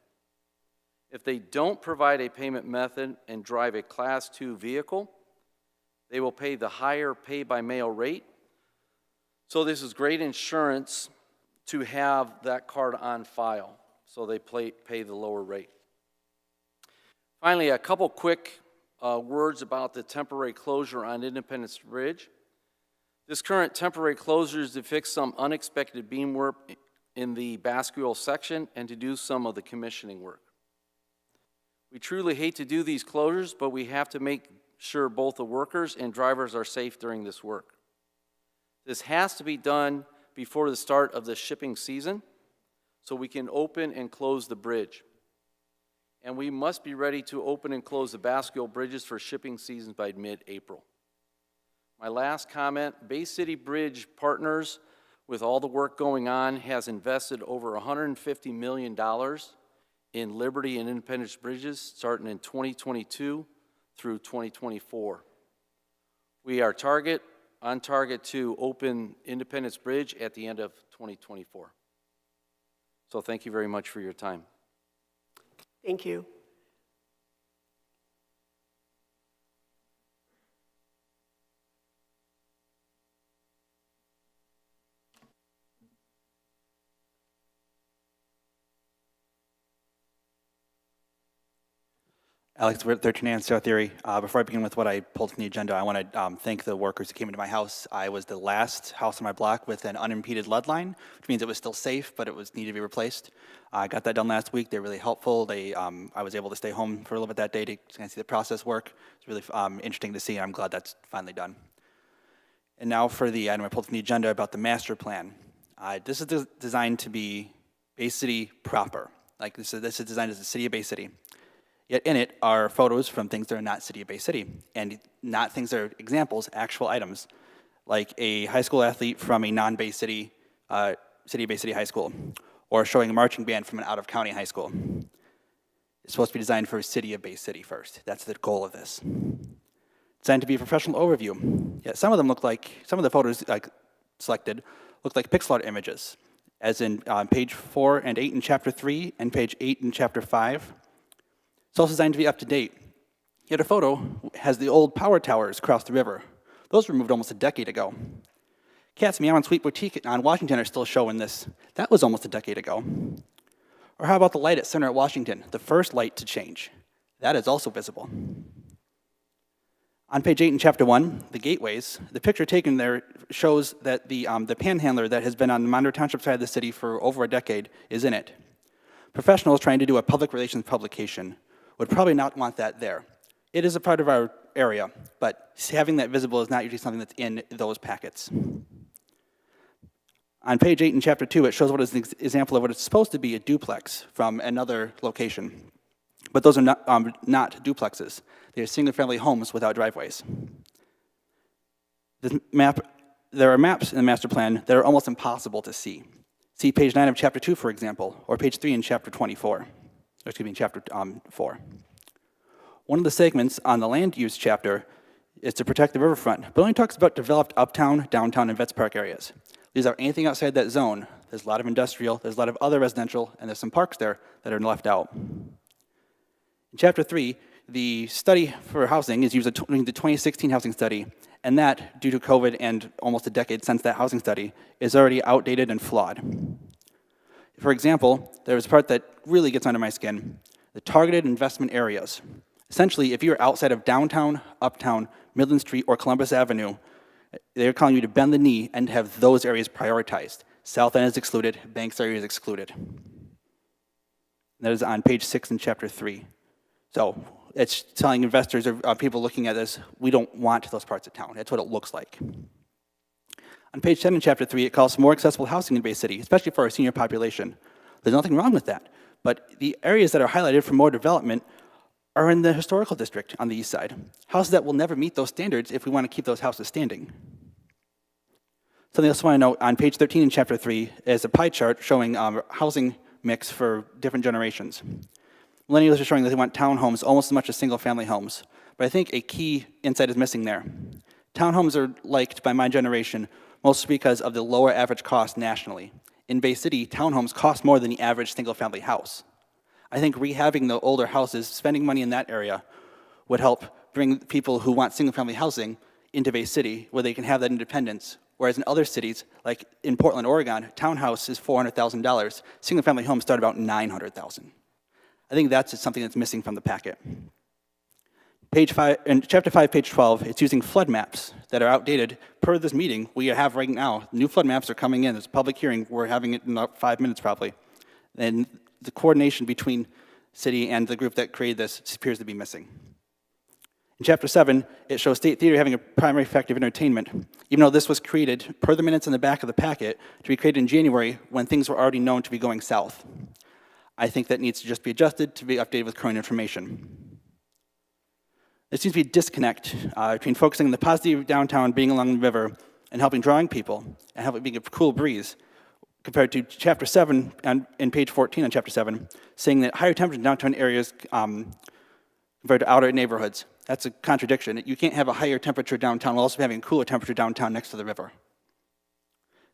If they don't provide a payment method and drive a Class 2 vehicle, they will pay the higher pay-by-mail rate. So this is great insurance to have that card on file, so they pay the lower rate. Finally, a couple quick words about the temporary closure on Independence Bridge. This current temporary closure is to fix some unexpected beam work in the bascule section and to do some of the commissioning work. We truly hate to do these closures, but we have to make sure both the workers and drivers are safe during this work. This has to be done before the start of the shipping season so we can open and close the bridge. And we must be ready to open and close the bascule bridges for shipping seasons by mid-April. My last comment, Bay City Bridge Partners, with all the work going on, has invested over $150 million in Liberty and Independence Bridges starting in 2022 through 2024. We are on target to open Independence Bridge at the end of 2024. So thank you very much for your time. Thank you. Alex, we're at 13 and South Erie. Before I begin with what I pulled from the agenda, I want to thank the workers who came into my house. I was the last house on my block with an unimpeded lead line, which means it was still safe, but it was needed to be replaced. I got that done last week. They're really helpful. I was able to stay home for a little bit that day to kind of see the process work. It's really interesting to see, and I'm glad that's finally done. And now for the item I pulled from the agenda about the master plan. This is designed to be Bay City proper. Like this is designed as the city of Bay City. Yet in it are photos from things that are not City of Bay City, and not things that are examples, actual items, like a high school athlete from a non-Bay City City of Bay City High School, or showing a marching band from an out-of-county high school. It's supposed to be designed for City of Bay City first. That's the goal of this. Designed to be a professional overview. Yeah, some of the photos selected look like pixel art images, as in page 4 and 8 in chapter 3 and page 8 in chapter 5. It's also designed to be up to date. Yet a photo has the old power towers across the river. Those were moved almost a decade ago. Cat's Meow and Sweet Boutique on Washington are still showing this. That was almost a decade ago. Or how about the light at Center at Washington, the first light to change? That is also visible. On page 8 in chapter 1, the gateways, the picture taken there shows that the panhandler that has been on the Monroe Township side of the city for over a decade is in it. Professionals trying to do a public relations publication would probably not want that there. It is a part of our area, but having that visible is not usually something that's in those packets. On page 8 in chapter 2, it shows what is an example of what is supposed to be a duplex from another location. But those are not duplexes. They are single-family homes without driveways. There are maps in the master plan that are almost impossible to see. See page 9 of chapter 2, for example, or page 3 in chapter 24. Chapter 4. One of the segments on the land use chapter is to protect the riverfront, but only talks about developed uptown, downtown, and Vets Park areas. These are anything outside that zone. There's a lot of industrial, there's a lot of other residential, and there's some parks there that are left out. In chapter 3, the study for housing is used the 2016 housing study, and that, due to COVID and almost a decade since that housing study, is already outdated and flawed. For example, there's a part that really gets under my skin, the targeted investment areas. Essentially, if you're outside of downtown, uptown, Midland Street, or Columbus Avenue, they're calling you to bend the knee and have those areas prioritized. South End is excluded, Banks area is excluded. That is on page 6 in chapter 3. So it's telling investors or people looking at this, we don't want those parts of town. That's what it looks like. On page 10 in chapter 3, it calls for more accessible housing in Bay City, especially for our senior population. There's nothing wrong with that. But the areas that are highlighted for more development are in the historical district on the east side. Houses that will never meet those standards if we want to keep those houses standing. Something else I want to note, on page 13 in chapter 3 is a pie chart showing housing mix for different generations. Millennials are showing that they want townhomes almost as much as single-family homes. But I think a key insight is missing there. Townhomes are liked by my generation mostly because of the lower average cost nationally. In Bay City, townhomes cost more than the average single-family house. I think rehabbing the older houses, spending money in that area, would help bring people who want single-family housing into Bay City, where they can have that independence. Whereas in other cities, like in Portland, Oregon, townhouse is $400,000. Single-family homes start about $900,000. I think that's something that's missing from the packet. Page 5, in chapter 5, page 12, it's using flood maps that are outdated. Per this meeting we have right now, new flood maps are coming in. There's a public hearing. We're having it in about 5 minutes probably. And the coordination between city and the group that created this appears to be missing. In chapter 7, it shows State Theater having a primary effective entertainment, even though this was created, per the minutes in the back of the packet, to be created in January when things were already known to be going south. I think that needs to just be adjusted to be updated with current information. There seems to be a disconnect between focusing on the positive downtown being along the river and helping drawing people and helping being a cool breeze, compared to chapter 7 and page 14 on chapter 7, saying that higher temperature in downtown areas compared to outer neighborhoods. That's a contradiction. You can't have a higher temperature downtown while also having a cooler temperature downtown next to the river.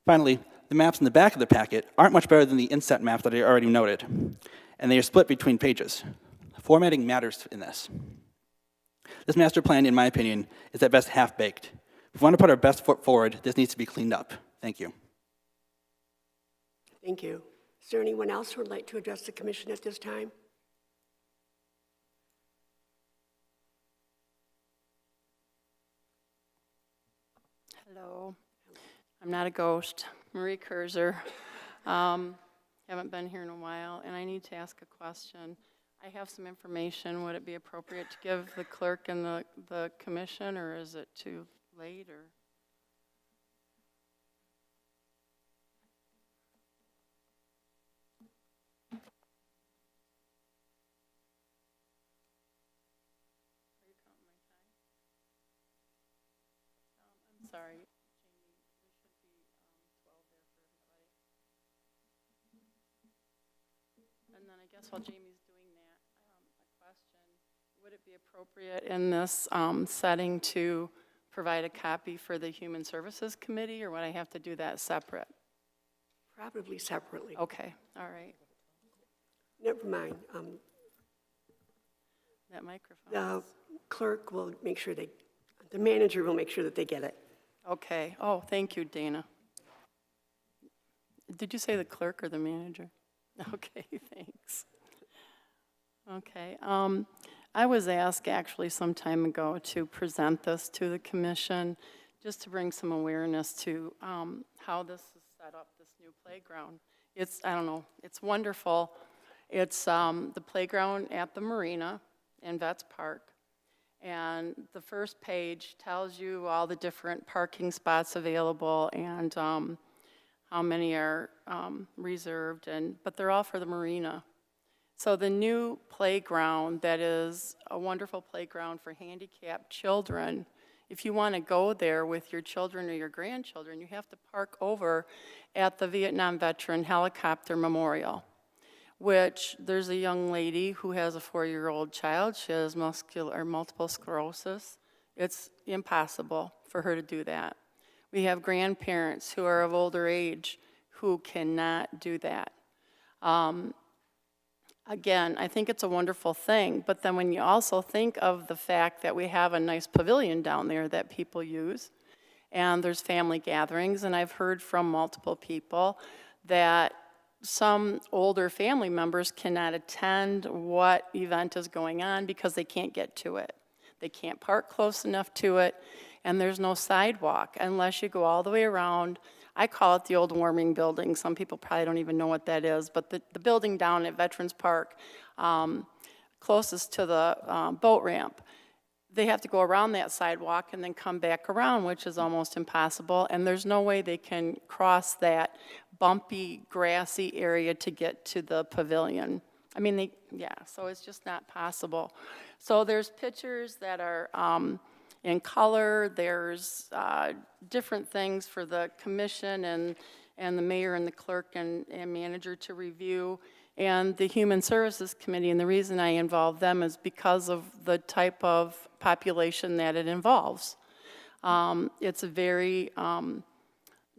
Finally, the maps in the back of the packet aren't much better than the inset maps that I already noted, and they are split between pages. Formatting matters in this. This master plan, in my opinion, is at best half-baked. If we want to put our best foot forward, this needs to be cleaned up. Thank you. Thank you. Is there anyone else who would like to address the commission at this time? Hello. I'm not a ghost. Marie Kurzer. Haven't been here in a while, and I need to ask a question. I have some information. Would it be appropriate to give the clerk and the commission, or is it too late? Or I'm sorry, Jamie, there should be 12 there for everybody. I guess while Jamie's doing that, a question. Would it be appropriate in this setting to provide a copy for the Human Services Committee, or would I have to do that separate? Probably separately. Okay, all right. Never mind. That microphone. The clerk will make sure the manager will make sure that they get it. Okay. Oh, thank you, Dana. Did you say the clerk or the manager? Okay, thanks. Okay. I was asked actually some time ago to present this to the commission, just to bring some awareness to how this is set up, this new playground. I don't know, it's wonderful. It's the playground at the marina in Vets Park. And the first page tells you all the different parking spots available and how many are reserved, but they're all for the marina. So the new playground that is a wonderful playground for handicapped children, if you want to go there with your children or your grandchildren, you have to park over at the Vietnam Veteran Helicopter Memorial, which there's a young lady who has a 4-year-old child. She has multiple sclerosis. It's impossible for her to do that. We have grandparents who are of older age who cannot do that. Again, I think it's a wonderful thing, but then when you also think of the fact that we have a nice pavilion down there that people use, and there's family gatherings, and I've heard from multiple people that some older family members cannot attend what event is going on because they can't get to it. They can't park close enough to it, and there's no sidewalk unless you go all the way around. I call it the old warming building. Some people probably don't even know what that is, but the building down at Veterans Park, closest to the boat ramp, they have to go around that sidewalk and then come back around, which is almost impossible, and there's no way they can cross that bumpy, grassy area to get to the pavilion. I mean, so it's just not possible. So there's pictures that are in color, there's different things for the commission and the mayor and the clerk and manager to review, and the Human Services Committee, and the reason I involve them is because of the type of population that it involves. It's very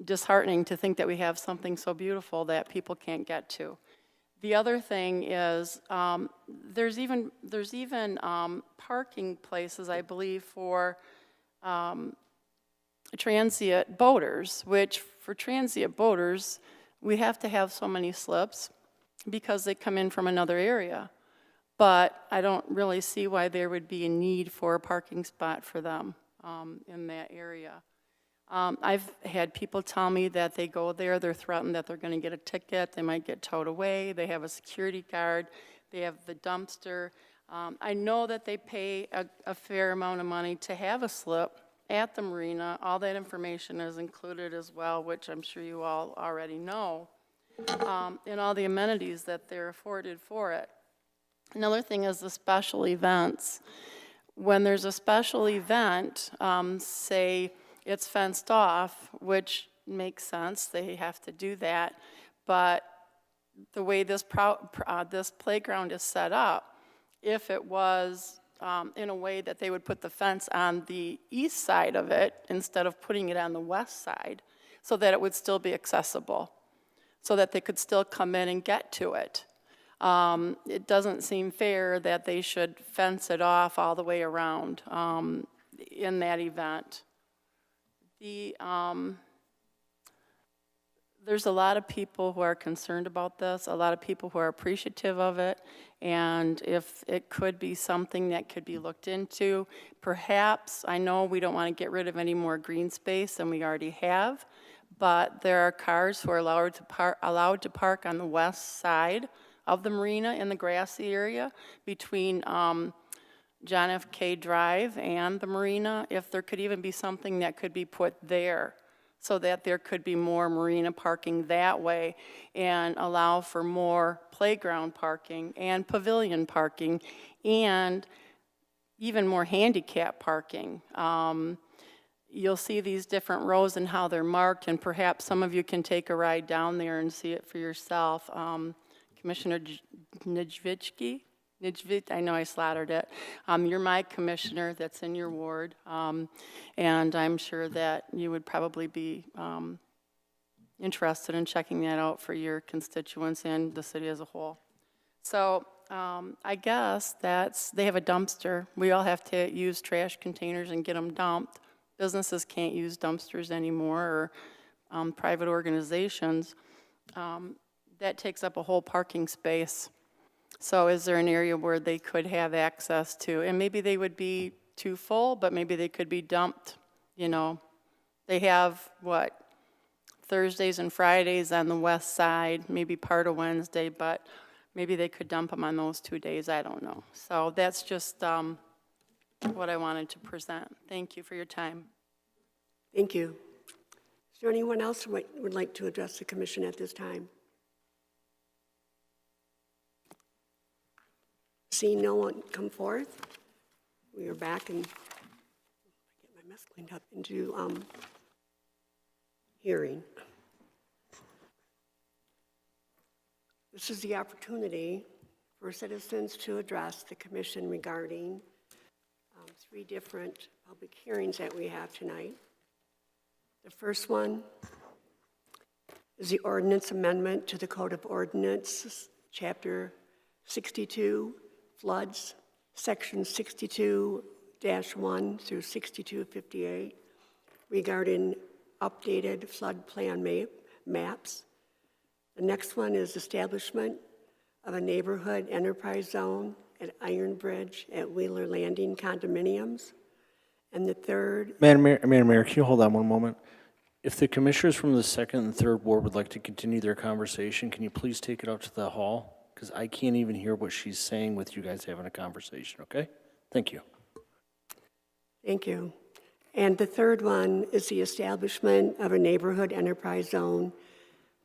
disheartening to think that we have something so beautiful that people can't get to. The other thing is there's even parking places, I believe, for transient boaters, which for transient boaters, we have to have so many slips because they come in from another area. But I don't really see why there would be a need for a parking spot for them in that area. I've had people tell me that they go there, they're threatened that they're going to get a ticket, they might get towed away, they have a security guard, they have the dumpster. I know that they pay a fair amount of money to have a slip at the marina. All that information is included as well, which I'm sure you all already know, and all the amenities that they're afforded for it. Another thing is the special events. When there's a special event, say it's fenced off, which makes sense, they have to do that, but the way this playground is set up, if it was in a way that they would put the fence on the east side of it instead of putting it on the west side, so that it would still be accessible, so that they could still come in and get to it. It doesn't seem fair that they should fence it off all the way around in that event. There's a lot of people who are concerned about this, a lot of people who are appreciative of it, and if it could be something that could be looked into, perhaps, I know we don't want to get rid of any more green space than we already have, but there are cars who are allowed to park on the west side of the marina in the grassy area between John F. K. Drive and the marina, if there could even be something that could be put there so that there could be more marina parking that way and allow for more playground parking and pavilion parking and even more handicap parking. You'll see these different rows and how they're marked, and perhaps some of you can take a ride down there and see it for yourself. Commissioner Nijvitsky, I know I slaughtered it. You're my commissioner that's in your ward, and I'm sure that you would probably be interested in checking that out for your constituents and the city as a whole. So I guess they have a dumpster. We all have to use trash containers and get them dumped. Businesses can't use dumpsters anymore, or private organizations. That takes up a whole parking space. So is there an area where they could have access to, and maybe they would be too full, but maybe they could be dumped, you know. They have, Thursdays and Fridays on the west side, maybe part of Wednesday, but maybe they could dump them on those 2 days, I don't know. So that's just what I wanted to present. Thank you for your time. Thank you. Is there anyone else who would like to address the commission at this time? Seeing no one come forth, we are back and get my mess cleaned up into hearing. This is the opportunity for citizens to address the commission regarding 3 different public hearings that we have tonight. The first one is the ordinance amendment to the Code of Ordinances, Chapter 62, Floods, Section 62-1 through 6258, regarding updated flood plan maps. The next one is establishment of a neighborhood enterprise zone at Iron Bridge at Wheeler Landing condominiums. And the third, Madam Mayor, can you hold on one moment? If the commissioners from the second and third ward would like to continue their conversation, can you please take it out to the hall? Because I can't even hear what she's saying with you guys having a conversation, okay? Thank you. thank you. And the third one is the establishment of a neighborhood enterprise zone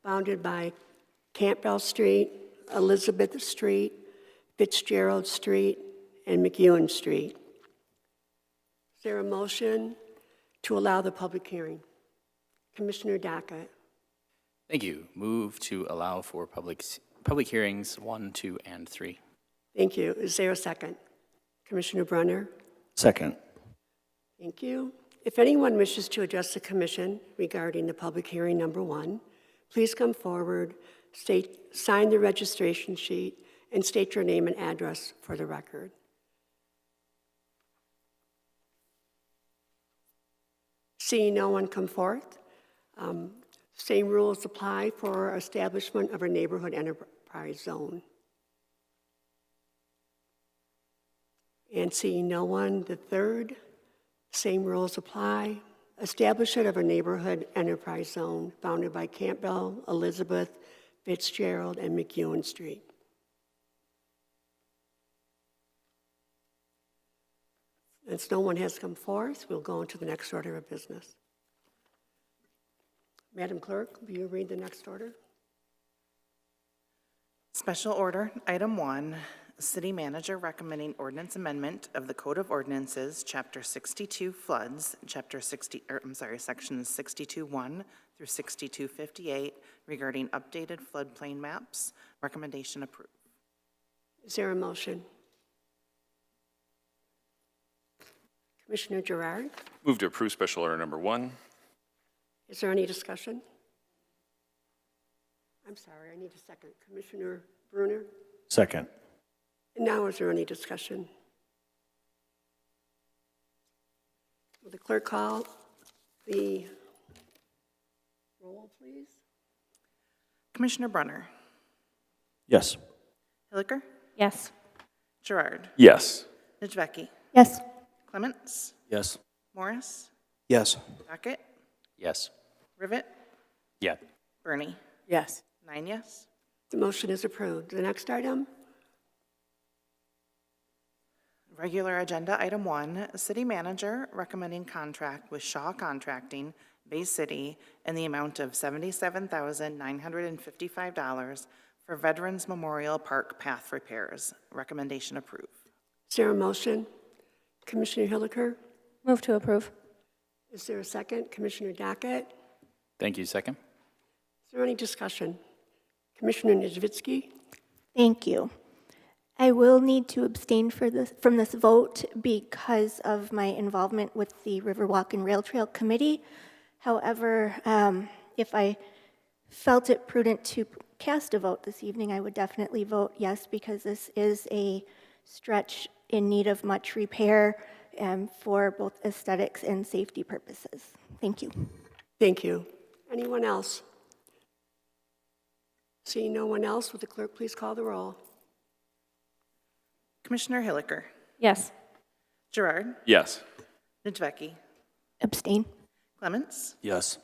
bounded by Campbell Street, Elizabeth Street, Fitzgerald Street, and McEwen Street. Is there a motion to allow the public hearing? Commissioner Dockett. Thank you. Move to allow for public hearings 1, 2, and 3. Thank you. Is there a second? Commissioner Brunner? Second. Thank you. If anyone wishes to address the commission regarding the public hearing number 1, please come forward, sign the registration sheet, and state your name and address for the record. Seeing no one come forth, same rules apply for establishment of a neighborhood enterprise zone. And seeing no one, the third, same rules apply. Establishment of a neighborhood enterprise zone bounded by Campbell, Elizabeth, Fitzgerald, and McEwen Street. Since no one has come forth, we'll go into the next order of business. Madam Clerk, will you read the next order? Special order, item 1, city manager recommending ordinance amendment of the Code of Ordinances, Chapter 62 Floods, Sections 62-1 through 6258 regarding updated floodplain maps. Recommendation approved. Is there a motion? Commissioner Gerard, Move to approve special order number 1. is there any discussion? I'm sorry, I need a second. Commissioner Brunner? Second. And now is there any discussion? Will the clerk call the roll, please? Commissioner Brunner, Yes. Hilliker, Yes. Gerard, Yes. Nijvecki, Yes. Clements, Yes. Morris, Yes. Dockett, Yes. Rivet, Yeah. Bernie. Yes. 9 yes. The motion is approved. The next item? Regular agenda, item 1, city manager recommending contract with Shaw Contracting, Bay City, in the amount of $77,955 for Veterans Memorial Park path repairs. Recommendation approved. Is there a motion? Commissioner Hilliker? Move to approve. Is there a second? Commissioner Dockett? Thank you. Second. Is there any discussion? Commissioner Nijvitsky? Thank you. I will need to abstain from this vote because of my involvement with the Riverwalk and Rail Trail Committee. However, if I felt it prudent to cast a vote this evening, I would definitely vote yes, because this is a stretch in need of much repair for both aesthetics and safety purposes. Thank you. Thank you. Anyone else? Seeing no one else, would the clerk please call the roll? Commissioner Hilliker, Yes. Gerard, Yes. Nidvecki, Abstain. Clements, Yes.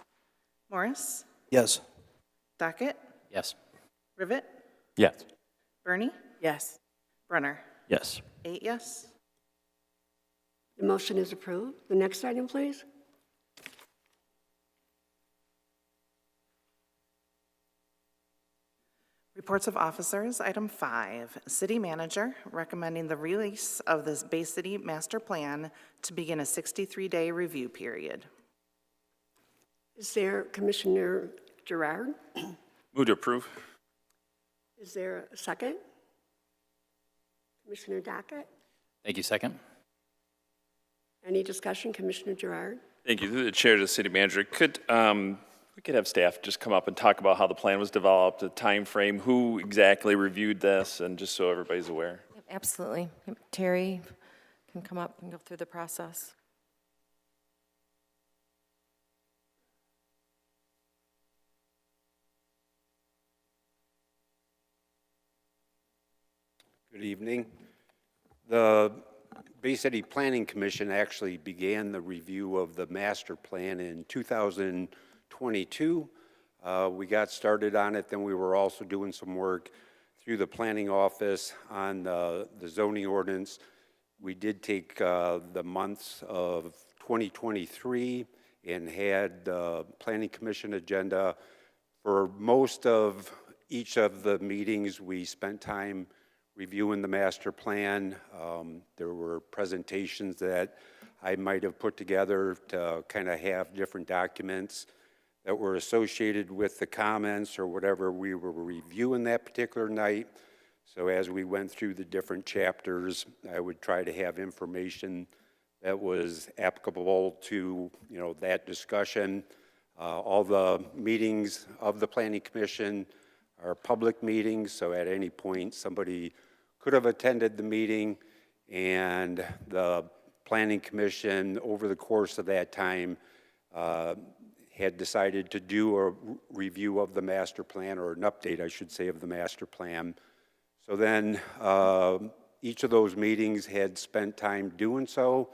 Morris, Yes. Docket, Yes. Rivet, Yes. Bernie, Yes. Brunner. Yes. 8 yes. The motion is approved. The next item, please. Reports of officers, item 5, city manager recommending the release of the Bay City Master Plan to begin a 63-day review period. Is there Commissioner Gerard? Move to approve. Is there a second? Commissioner Dockett? Thank you. Second. Any discussion, Commissioner Gerard? Thank you. Through the chair to the city manager, could we could have staff just come up and talk about how the plan was developed, the time frame, who exactly reviewed this, and just so everybody's aware. Absolutely. Terry can come up and go through the process. Good evening. The Bay City Planning Commission actually began the review of the master plan in 2022. We got started on it, then we were also doing some work through the planning office on the zoning ordinance. We did take the months of 2023 and had the Planning Commission agenda. For most of each of the meetings, we spent time reviewing the master plan. There were presentations that I might have put together to kind of have different documents that were associated with the comments or whatever we were reviewing that particular night. So as we went through the different chapters, I would try to have information that was applicable to, you know, that discussion. All the meetings of the Planning Commission are public meetings, so at any point somebody could have attended the meeting, and the Planning Commission over the course of that time had decided to do a review of the master plan, or an update, I should say, of the master plan. So then each of those meetings had spent time doing so,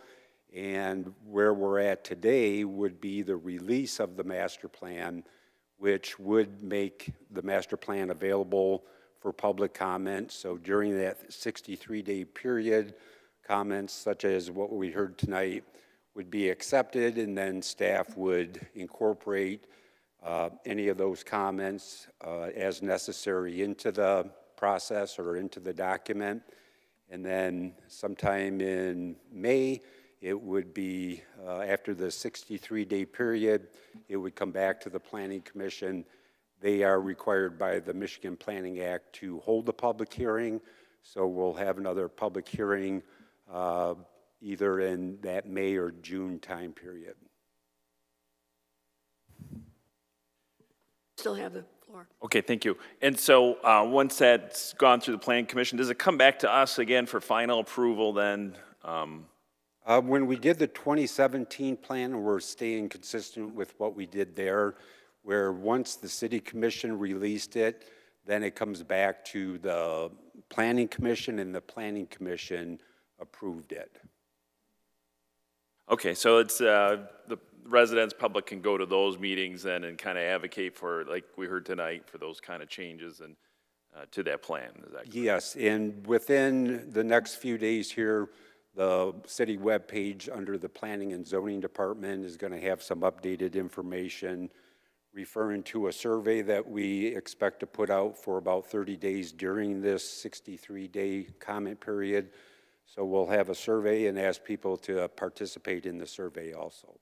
and where we're at today would be the release of the master plan, which would make the master plan available for public comment. So during that 63-day period, comments such as what we heard tonight would be accepted, and then staff would incorporate any of those comments as necessary into the process or into the document. And then sometime in May, it would be after the 63-day period, it would come back to the Planning Commission. They are required by the Michigan Planning Act to hold a public hearing, so we'll have another public hearing either in that May or June time period. Still have the floor. Okay, thank you. And so once that's gone through the Planning Commission, does it come back to us again for final approval then? When we did the 2017 plan, we're staying consistent with what we did there, where once the City Commission released it, then it comes back to the Planning Commission, and the Planning Commission approved it. Okay, so it's the residents, public can go to those meetings then and kind of advocate for, like we heard tonight, for those kind of changes and to that plan. Is that correct? Yes, and within the next few days here, the city webpage under the Planning and Zoning Department is going to have some updated information referring to a survey that we expect to put out for about 30 days during this 63-day comment period. So we'll have a survey and ask people to participate in the survey also.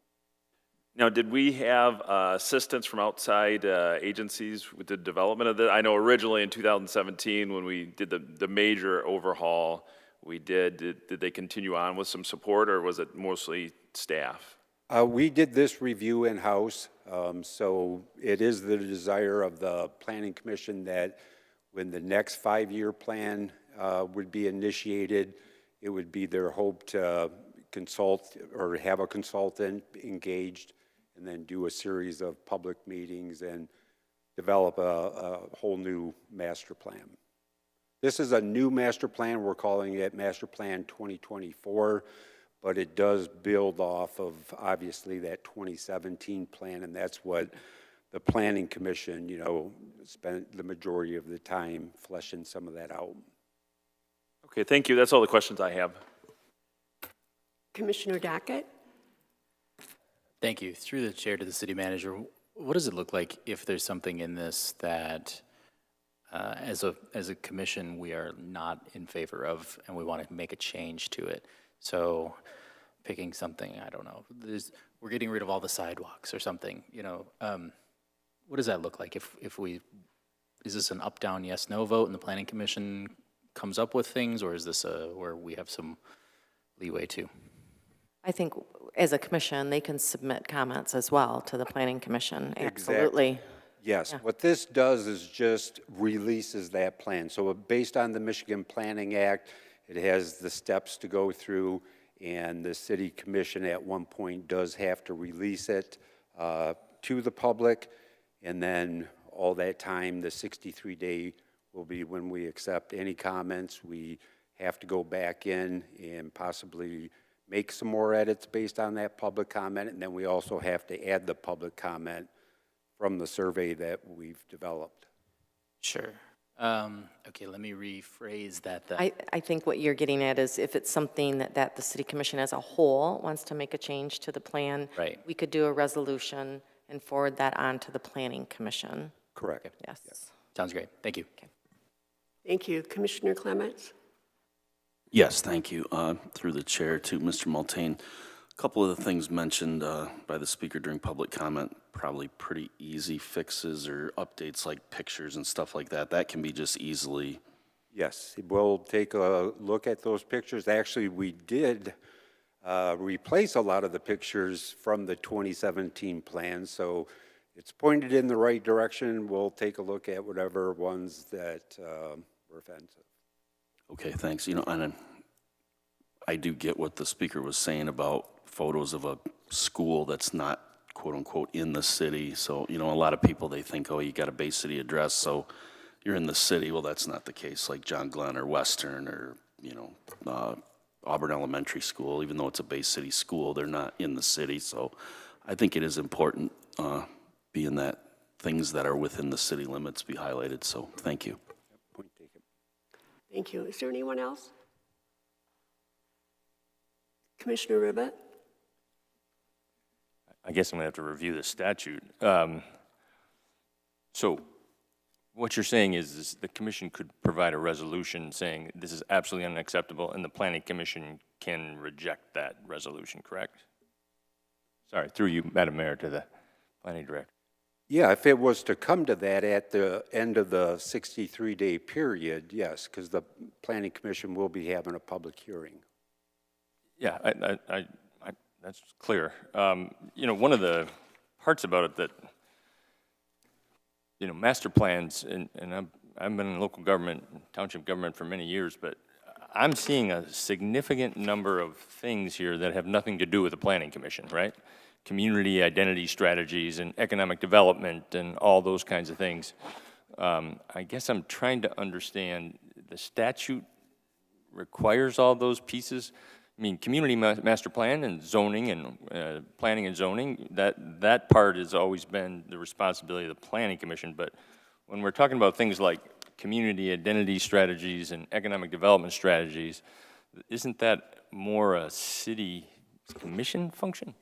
Now, did we have assistance from outside agencies with the development of this? I know originally in 2017, when we did the major overhaul, did they continue on with some support, or was it mostly staff? We did this review in-house, so it is the desire of the Planning Commission that when the next 5-year plan would be initiated, it would be their hope to consult or have a consultant engaged and then do a series of public meetings and develop a whole new master plan. This is a new master plan. We're calling it Master Plan 2024, but it does build off of, obviously, that 2017 plan, and that's what the Planning Commission, spent the majority of the time fleshing some of that out. Okay, thank you. That's all the questions I have. Commissioner Dockett? Thank you. Through the chair to the city manager, what does it look like if there's something in this that, as a commission, we are not in favor of and we want to make a change to it? So picking something, I don't know, we're getting rid of all the sidewalks or something, what does that look like if we, is this an up, down, yes, no vote and the planning commission comes up with things, or is this where we have some leeway too? I think as a commission, they can submit comments as well to the planning commission. Absolutely. Exactly. Yes, Yeah. what this does is just releases that plan. So based on the Michigan Planning Act, it has the steps to go through, and the city commission at one point does have to release it to the public, and then all that time, the 63-day will be when we accept any comments. We have to go back in and possibly make some more edits based on that public comment, and then we also have to add the public comment from the survey that we've developed. Sure. Okay, let me rephrase that then. I think what you're getting at is if it's something that the city commission as a whole wants to make a change to the plan, Right. we could do a resolution and forward that on to the planning commission. Correct. Yes. Sounds great. Thank you. Thank you. Commissioner Clements? Yes, thank you. Through the chair to Mr. Multaine. A couple of the things mentioned by the speaker during public comment, probably pretty easy fixes or updates like pictures and stuff like that. That can be just easily. Yes, we'll take a look at those pictures. Actually, we did replace a lot of the pictures from the 2017 plan, so it's pointed in the right direction. We'll take a look at whatever ones that were offensive. Okay, thanks. And I do get what the speaker was saying about photos of a school that's not quote unquote in the city. So, a lot of people, they think, oh, you got a Bay City address, so you're in the city. Well, that's not the case, like John Glenn or Western or, Auburn Elementary School, even though it's a Bay City school, they're not in the city. So I think it is important, being that things that are within the city limits be highlighted. So thank you. Point taken. Thank you. Is there anyone else? Commissioner Ribbett? I guess I'm going to have to review the statute. So what you're saying is the commission could provide a resolution saying this is absolutely unacceptable, and the planning commission can reject that resolution, correct? Sorry, through you, Madam Mayor, to the planning director. Yeah, if it was to come to that at the end of the 63-day period, yes, because the Planning Commission will be having a public hearing. Yeah, that's clear. One of the parts about it that, master plans, and I've been in local government, township government for many years, but I'm seeing a significant number of things here that have nothing to do with the Planning Commission, right? Community identity strategies and economic development and all those kinds of things. I guess I'm trying to understand, the statute requires all those pieces. I mean, community master plan and zoning and planning and zoning, that part has always been the responsibility of the Planning Commission. But when we're talking about things like community identity strategies and economic development strategies, isn't that more a city commission function?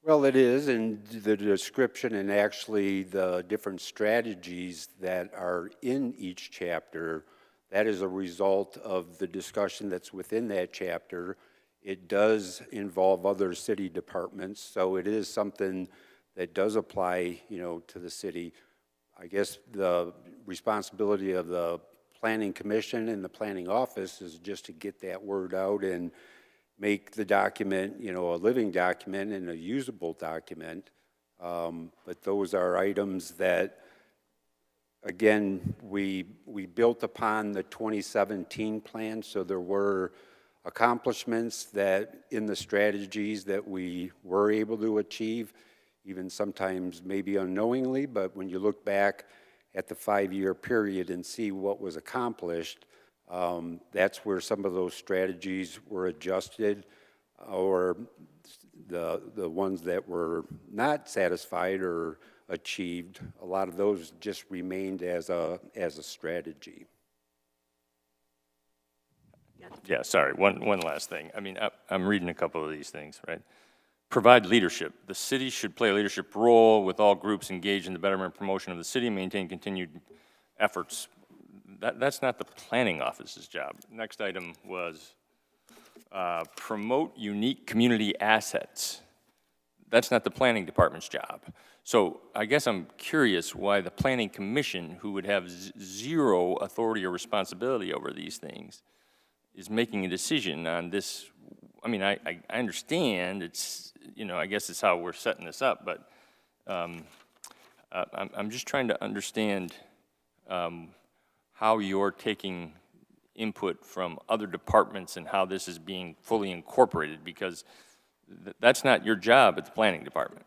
Well, it is, and the description and actually the different strategies that are in each chapter, that is a result of the discussion that's within that chapter It does involve other city departments, so it is something that does apply, to the city. I guess the responsibility of the Planning Commission and the Planning Office is just to get that word out and make the document, a living document and a usable document. But those are items that, again, we built upon the 2017 plan, so there were accomplishments that in the strategies that we were able to achieve, even sometimes maybe unknowingly, but when you look back at the 5-year period and see what was accomplished, that's where some of those strategies were adjusted, or the ones that were not satisfied or achieved, a lot of those just remained as a strategy. Yeah, sorry, one last thing. I mean, I'm reading a couple of these things, right? Provide leadership. The city should play a leadership role with all groups engaged in the betterment and promotion of the city, maintain continued efforts. That's not the planning office's job. Next item was promote unique community assets. That's not the planning department's job. So I guess I'm curious why the planning commission, who would have zero authority or responsibility over these things, is making a decision on this. I mean, I understand it's, I guess it's how we're setting this up, but I'm just trying to understand how you're taking input from other departments and how this is being fully incorporated, because that's not your job at the planning department.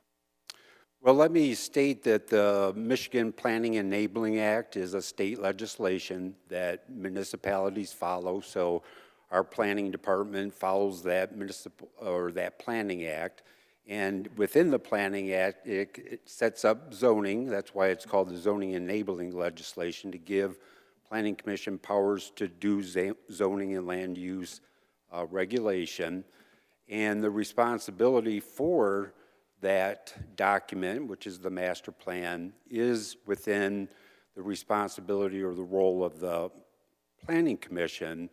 Well, let me state that the Michigan Planning Enabling Act is a state legislation that municipalities follow. So our planning department follows that that planning act. And within the planning act, it sets up zoning. That's why it's called the zoning enabling legislation, to give planning commission powers to do zoning and land use regulation. And the responsibility for that document, which is the master plan, is within the responsibility or the role of the planning commission.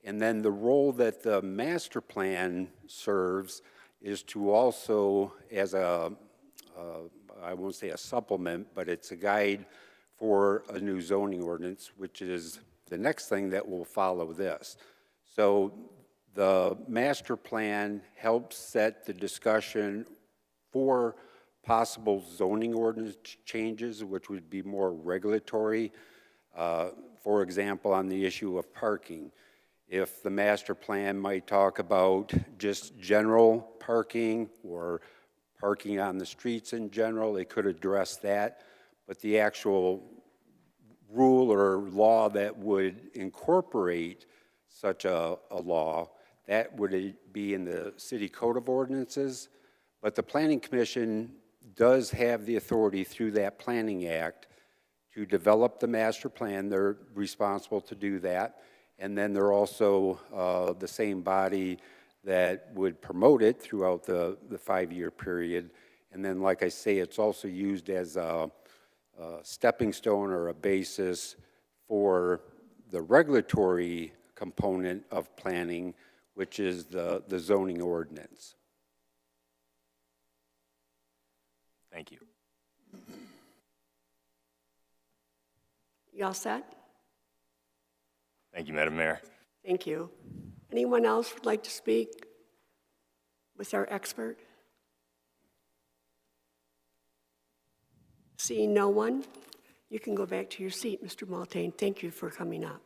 And then the role that the master plan serves is to also, as I won't say a supplement, but it's a guide for a new zoning ordinance, which is the next thing that will follow this. So the master plan helps set the discussion for possible zoning ordinance changes, which would be more regulatory. For example, on the issue of parking. If the master plan might talk about just general parking or parking on the streets in general, it could address that. But the actual rule or law that would incorporate such a law, that would be in the city code of ordinances. But the Planning Commission does have the authority through that planning act to develop the master plan. They're responsible to do that. And then they're also the same body that would promote it throughout the 5-year period. And then, like I say, it's also used as a stepping stone or a basis for the regulatory component of planning, which is the zoning ordinance. Thank you. You all set? Thank you, Madam Mayor. Thank you. Anyone else would like to speak with our expert? Seeing no one, you can go back to your seat, Mr. Maltain. Thank you for coming up.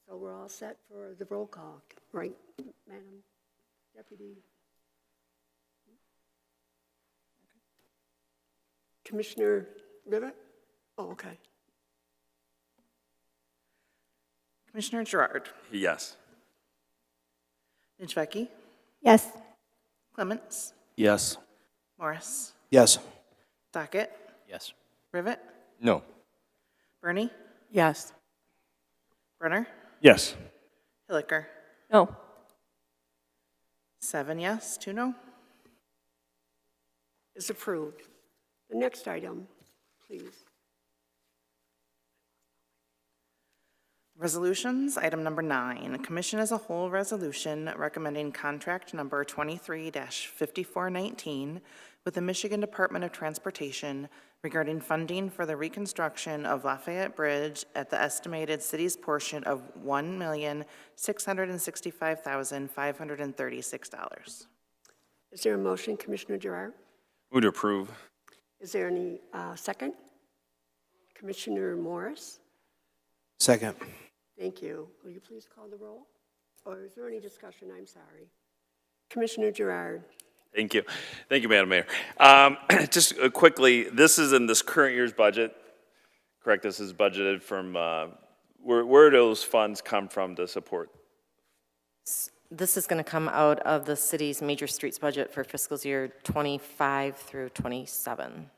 So we're all set for the roll call, right, Madam Deputy? Commissioner Rivet? Oh, okay. Commissioner Gerard. Yes. Nijveki. Yes. Clements. Yes. Morris. Yes. Dockett. Yes. Rivet. No. Bernie. Yes. Brenner. Yes. Hilliker. No. 7 yes, 2 no. Is approved. The next item, please. Resolutions, item number 9, Commission as a whole resolution recommending contract number 23-5419 with the Michigan Department of Transportation regarding funding for the reconstruction of Lafayette Bridge at the estimated city's portion of $1,665,536. Is there a motion, Commissioner Gerard? Move to approve. Is there any second? Commissioner Morris? Second. Thank you. Will you please call the roll? Or is there any discussion? I'm sorry. Commissioner Gerard? Thank you. Thank you, Madam Mayor. Just quickly, this is in this current year's budget, correct? This is budgeted from, where do those funds come from to support? This is going to come out of the city's major streets budget for fiscal year 25 through 27.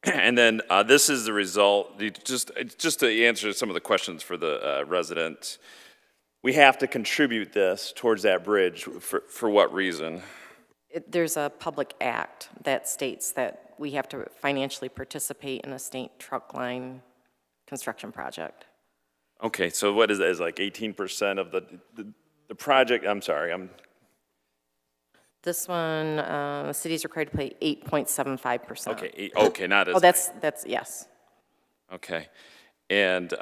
And then this is the result, just to answer some of the questions for the resident, we have to contribute this towards that bridge for what reason? There's a public act that states that we have to financially participate in a state truck line construction project. Okay, so what is that, is like 18% of the project, I'm sorry, This one, the city's required to pay 8.75%. Okay, okay, not as. Oh, that's, yes. Okay, and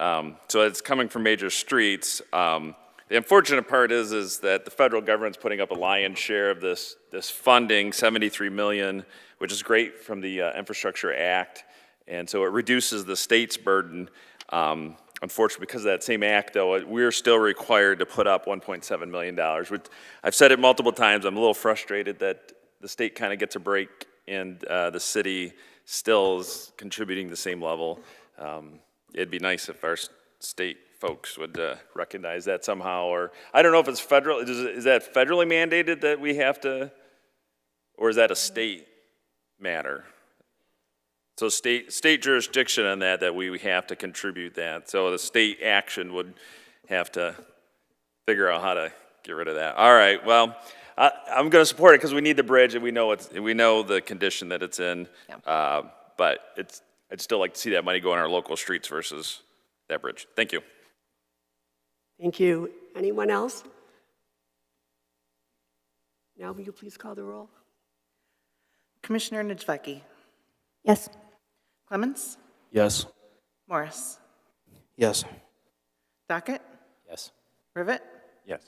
so it's coming from major streets. The unfortunate part is that the federal government's putting up a lion's share of this funding, $73 million, which is great from the Infrastructure Act, and so it reduces the state's burden. Unfortunately, because of that same act, though, we're still required to put up $1.7 million. Which I've said it multiple times. I'm a little frustrated that the state kind of gets a break and the city still is contributing the same level. It'd be nice if our state folks would recognize that somehow, or I don't know if it's federal. Is that federally mandated that we have to, or is that a state matter? So state jurisdiction on that we have to contribute that. So the state action would have to figure out how to get rid of that. All right, well, I'm going to support it because we need the bridge and we know the condition that it's in. Yeah. But I'd still like to see that money go on our local streets versus that bridge. Thank you. Thank you. Anyone else? Now will you please call the roll? Commissioner Nijvecki? Yes. Clements? Yes. Morris? Yes. Dockett? Yes. Rivet? Yes.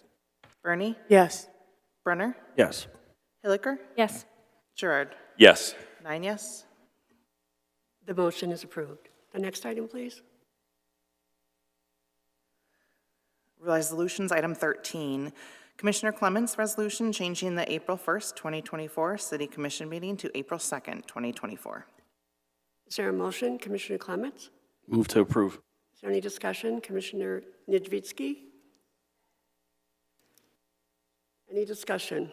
Bernie? Yes. Brenner? Yes. Hilliker? Yes. Gerard? Yes. 9 yes. The motion is approved. The next item, please. Resolutions, item 13. Commissioner Clements' resolution changing the April 1st, 2024 City Commission meeting to April 2nd, 2024. Is there a motion, Commissioner Clements? Move to approve. Is there any discussion, Commissioner Nijvitsky? Any discussion?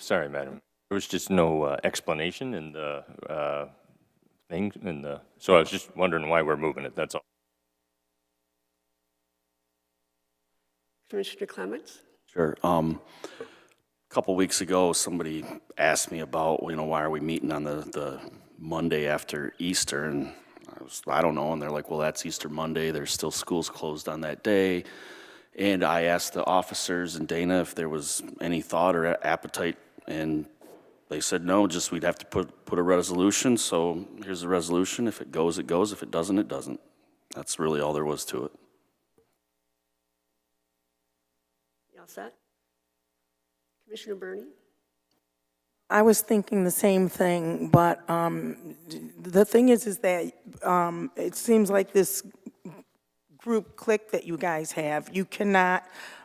Sorry, Madam. There was just no explanation in the thing, so I was just wondering why we're moving it, that's all. Commissioner Clements? Sure. A couple weeks ago, somebody asked me about, why are we meeting on the Monday after Easter? And I don't know. And they're like, well, that's Easter Monday. There's still schools closed on that day. And I asked the officers and Dana if there was any thought or appetite, and they said no, just we'd have to put a resolution. So here's the resolution. If it goes, it goes. If it doesn't, it doesn't. That's really all there was to it. You all set? Commissioner Bernie? I was thinking the same thing, but the thing is that it seems like this group clique that you guys have, you cannot,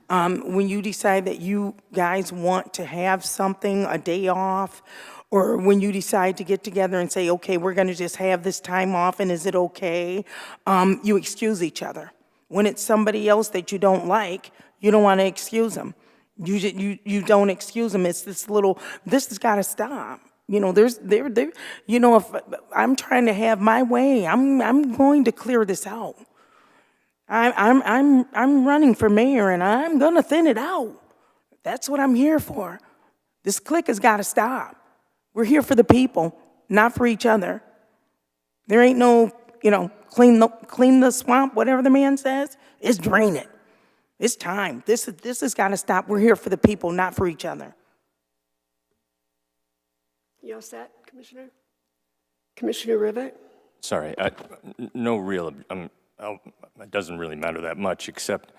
when you decide that you guys want to have something, a day off, or when you decide to get together and say, okay, we're going to just have this time off and is it okay, you excuse each other. When it's somebody else that you don't like, you don't want to excuse them. You don't excuse them. It's this has got to stop. If I'm trying to have my way, I'm going to clear this out. I'm running for mayor and I'm gonna thin it out. That's what I'm here for. This clique has got to stop. We're here for the people, not for each other. There ain't no clean the swamp, whatever the man says, it's drain it. It's time. This has got to stop. We're here for the people, not for each other. You all set, Commissioner? Commissioner Rivet? Sorry, no real, it doesn't really matter that much, except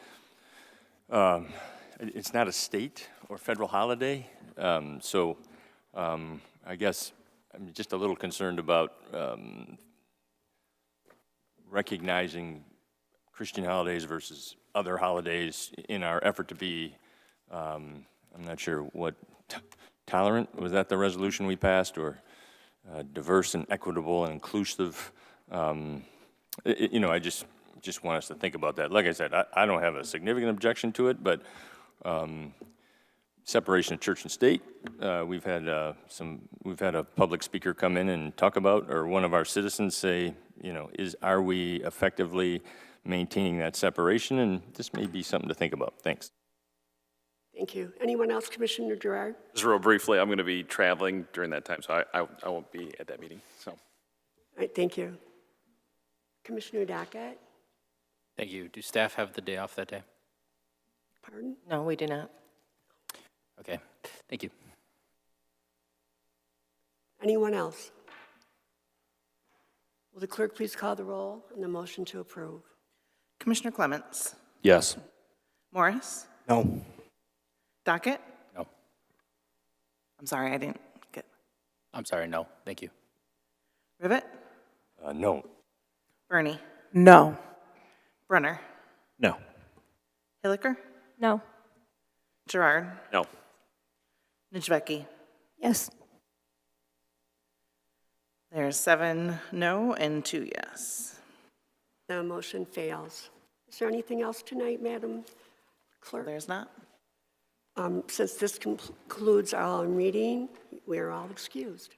it's not a state or federal holiday, so I guess I'm just a little concerned about recognizing Christian holidays versus other holidays in our effort to be, I'm not sure what, tolerant, was that the resolution we passed, or diverse and equitable and inclusive? I just want us to think about that. Like I said, I don't have a significant objection to it, but separation of church and state, we've had a public speaker come in and talk about, or one of our citizens say, are we effectively maintaining that separation? And this may be something to think about. Thanks. Thank you. Anyone else, Commissioner Gerard? Just real briefly, I'm going to be traveling during that time, so I won't be at that meeting, so. All right, thank you. Commissioner Dockett? Thank you. Do staff have the day off that day? Pardon? No, we do not. Okay, thank you. Anyone else? Will the clerk please call the roll on the motion to approve? Commissioner Clements? Yes. Morris? No. Dockett? No. I'm sorry, I didn't get. I'm sorry, no, thank you. Rivet? No. Bernie? No. Brunner? No. Hilliker? No. Gerard? No. Nijveki? Yes. There's 7 no and 2 yes. The motion fails. Is there anything else tonight, Madam Clerk? There's not. Since this concludes our meeting, we are all excused.